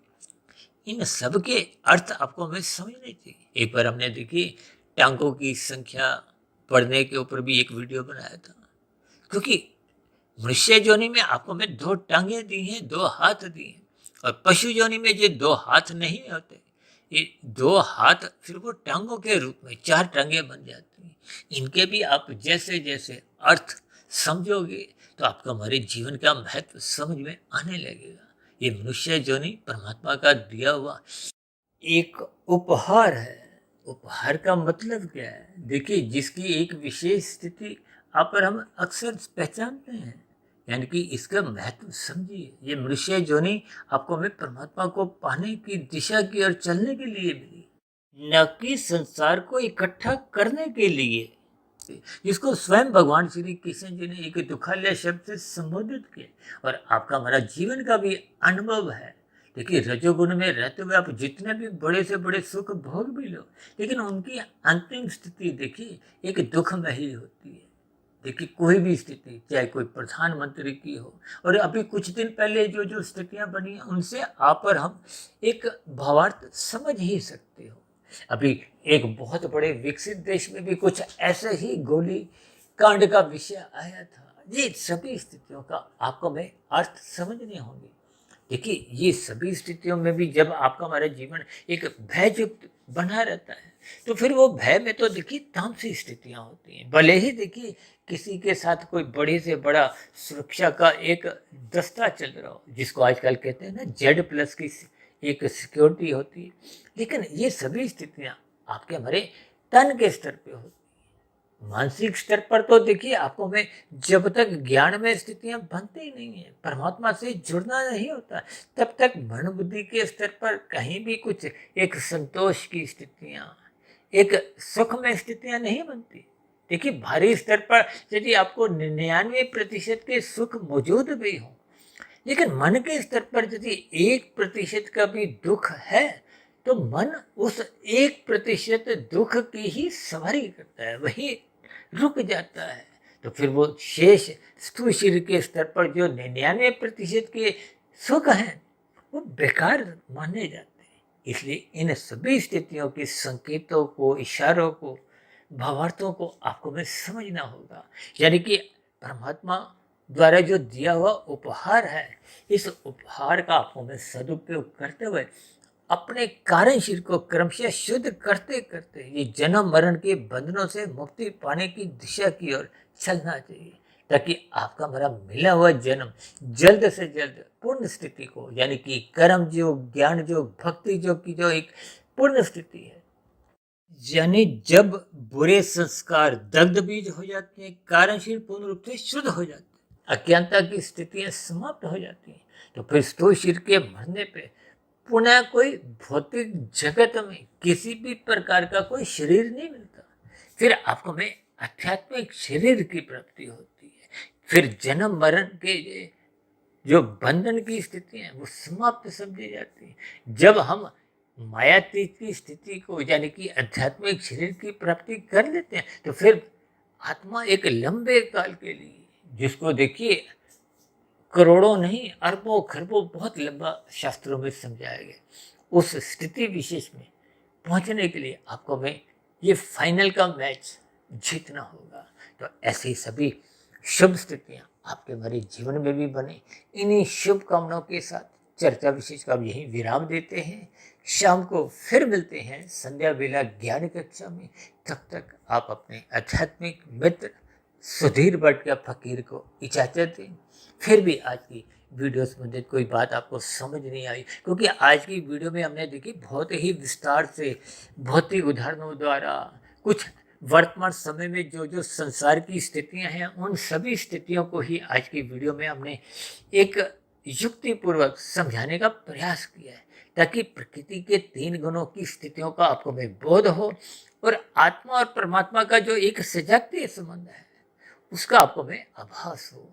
इन सब के अर्थ आपको हमें समझने चाहिए। एक बार हमने देखिए टांगों की संख्या पढ़ने के ऊपर भी एक वीडियो बनाया था, क्योंकि मनुष्य योनि में आपको हमें 2 टांगे दी हैं, 2 हाथ दिए हैं। और पशु योनि में ये 2 हाथ नहीं होते, ये 2 हाथ फिर वो टांगों के रूप में 4 टांगे बन जाती हैं। इनके भी आप जैसे जैसे अर्थ समझोगे तो आपको हमारे जीवन का महत्व समझ में आने लगेगा। ये मनुष्य योनि परमात्मा का दिया हुआ एक उपहार है। उपहार का मतलब क्या है? देखिए, जिसकी एक विशेष स्थिति आप और हम अक्सर पहचानते हैं, यानी कि इसका महत्व समझिए। ये मनुष्य योनि आपको हमें परमात्मा को पाने की दिशा की ओर चलने के लिए मिली, न कि संसार को इकट्ठा करने के लिए, जिसको स्वयं भगवान श्री कृष्ण जी ने एक दुखालय शब्द से संबोधित किया। और आपका हमारा जीवन का भी अनुभव है। देखिए, रजोगुण में रहते हुए आप जितने भी बड़े से बड़े सुख भोग भी लो, लेकिन उनकी अंतिम स्थिति देखिए एक दुख में ही होती है। देखिए, कोई भी स्थिति, चाहे कोई प्रधानमंत्री की हो, और अभी कुछ दिन पहले जो जो स्थितियां बनी हैं, उनसे आप और हम एक भावार्थ समझ ही सकते हो। अभी एक बहुत बड़े विकसित देश में भी कुछ ऐसे ही गोली कांड का विषय आया था। ये सभी स्थितियों का आपको मैं अर्थ समझने होंगे। देखिए, ये सभी स्थितियों में भी जब आपका हमारा जीवन एक भययुक्त बना रहता है, तो फिर वो भय में तो देखिए तामसी स्थितियां होती हैं। भले ही देखिए किसी के साथ कोई बड़े से बड़ा सुरक्षा का एक दस्ता चल रहा हो, जिसको आजकल कहते हैं ना Z+ की एक सिक्योरिटी होती है, लेकिन ये सभी स्थितियां आपके हमारे तन के स्तर पे होती हैं। मानसिक स्तर पर तो देखिए आपको में जब तक ज्ञान में स्थितियां बनती ही नहीं है, परमात्मा से जुड़ना नहीं होता, तब तक मन बुद्धि के स्तर पर कहीं भी कुछ एक संतोष की स्थितियां, एक सुख में स्थितियां नहीं बनती। देखिए, भारी स्तर पर यदि आपको 99% के सुख मौजूद भी हो, लेकिन मन के स्तर पर यदि 1% का भी दुख है, तो मन उस 1% दुख की ही सवारी करता है, वही रुक जाता है। तो फिर वो शेष स्थूल शरीर के स्तर पर जो 99% के सुख हैं, वो बेकार माने जाते हैं। इसलिए इन सभी स्थितियों के संकेतों को, इशारों को, भावार्थों को आपको में समझना होगा। यानी कि परमात्मा द्वारा जो दिया हुआ उपहार है, इस उपहार का आपको में सदुपयोग करते हुए अपने कार्यशील को क्रमशः शुद्ध करते करते ये जन्म मरण के बंधनों से मुक्ति पाने की दिशा की ओर चलना चाहिए, ताकि आपका हमारा मिला हुआ जन्म जल्द से जल्द पूर्ण स्थिति को, यानी कि कर्म योग, ज्ञान योग, भक्ति योग की जो एक पूर्ण स्थिति है, यानी जब बुरे संस्कार दग्ध बीज हो जाते हैं, कार्यशील पूर्ण रूप से शुद्ध हो जाते हैं, अज्ञानता की स्थितियां समाप्त हो जाती हैं, तो फिर स्थूल शरीर के मरने पे पुनः कोई भौतिक जगत में किसी भी प्रकार का कोई शरीर नहीं मिलता। फिर आपको में आध्यात्मिक शरीर की प्राप्ति होती है। फिर जन्म मरण के जो बंधन की स्थिति है वो समाप्त समझी जाती है। जब हम मायातीत की स्थिति को, यानी कि आध्यात्मिक शरीर की प्राप्ति कर लेते हैं, तो फिर आत्मा एक लंबे काल के लिए, जिसको देखिए करोड़ों नहीं, अरबों खरबों, बहुत लंबा शास्त्रों में समझाया गया, उस स्थिति विशेष में पहुंचने के लिए आपको में ये फाइनल का मैच जीतना होगा। तो ऐसी सभी शुभ स्थितियां आपके हमारे जीवन में भी बने। इन्हीं शुभ कामनाओं के साथ चर्चा विशेष का यही विराम देते हैं। शाम को फिर मिलते हैं संध्या बेला ज्ञान कक्षा में। तब तक आप अपने आध्यात्मिक मित्र सुधीर भट्ट के फकीर को इजाजत दें। फिर भी आज की वीडियो संबंधित कोई बात आपको समझ नहीं आई, क्योंकि आज की वीडियो में हमने देखी बहुत ही विस्तार से भौतिक उदाहरणों द्वारा कुछ वर्तमान समय में जो जो संसार की स्थितियां हैं, उन सभी स्थितियों को ही आज की वीडियो में हमने एक युक्तिपूर्वक समझाने का प्रयास किया है, ताकि प्रकृति के 3 गुणों की स्थितियों का आपको में बोध हो और आत्मा और परमात्मा का जो एक सजातीय संबंध है उसका आपको में आभास हो।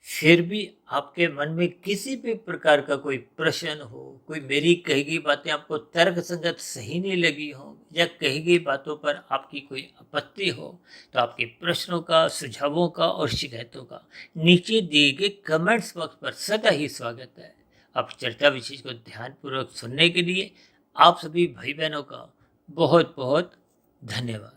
फिर भी आपके मन में किसी भी प्रकार का कोई प्रश्न हो, कोई मेरी कही गई बातें आपको तर्क संगत सही नहीं लगी हो, या कही गई बातों पर आपकी कोई आपत्ति हो, तो आपके प्रश्नों का, सुझावों का और शिकायतों का नीचे दिए गए कमेंट्स बॉक्स पर सदा ही स्वागत है। आप चर्चा विशेष को ध्यानपूर्वक सुनने के लिए आप सभी भाई बहनों का बहुत बहुत धन्यवाद।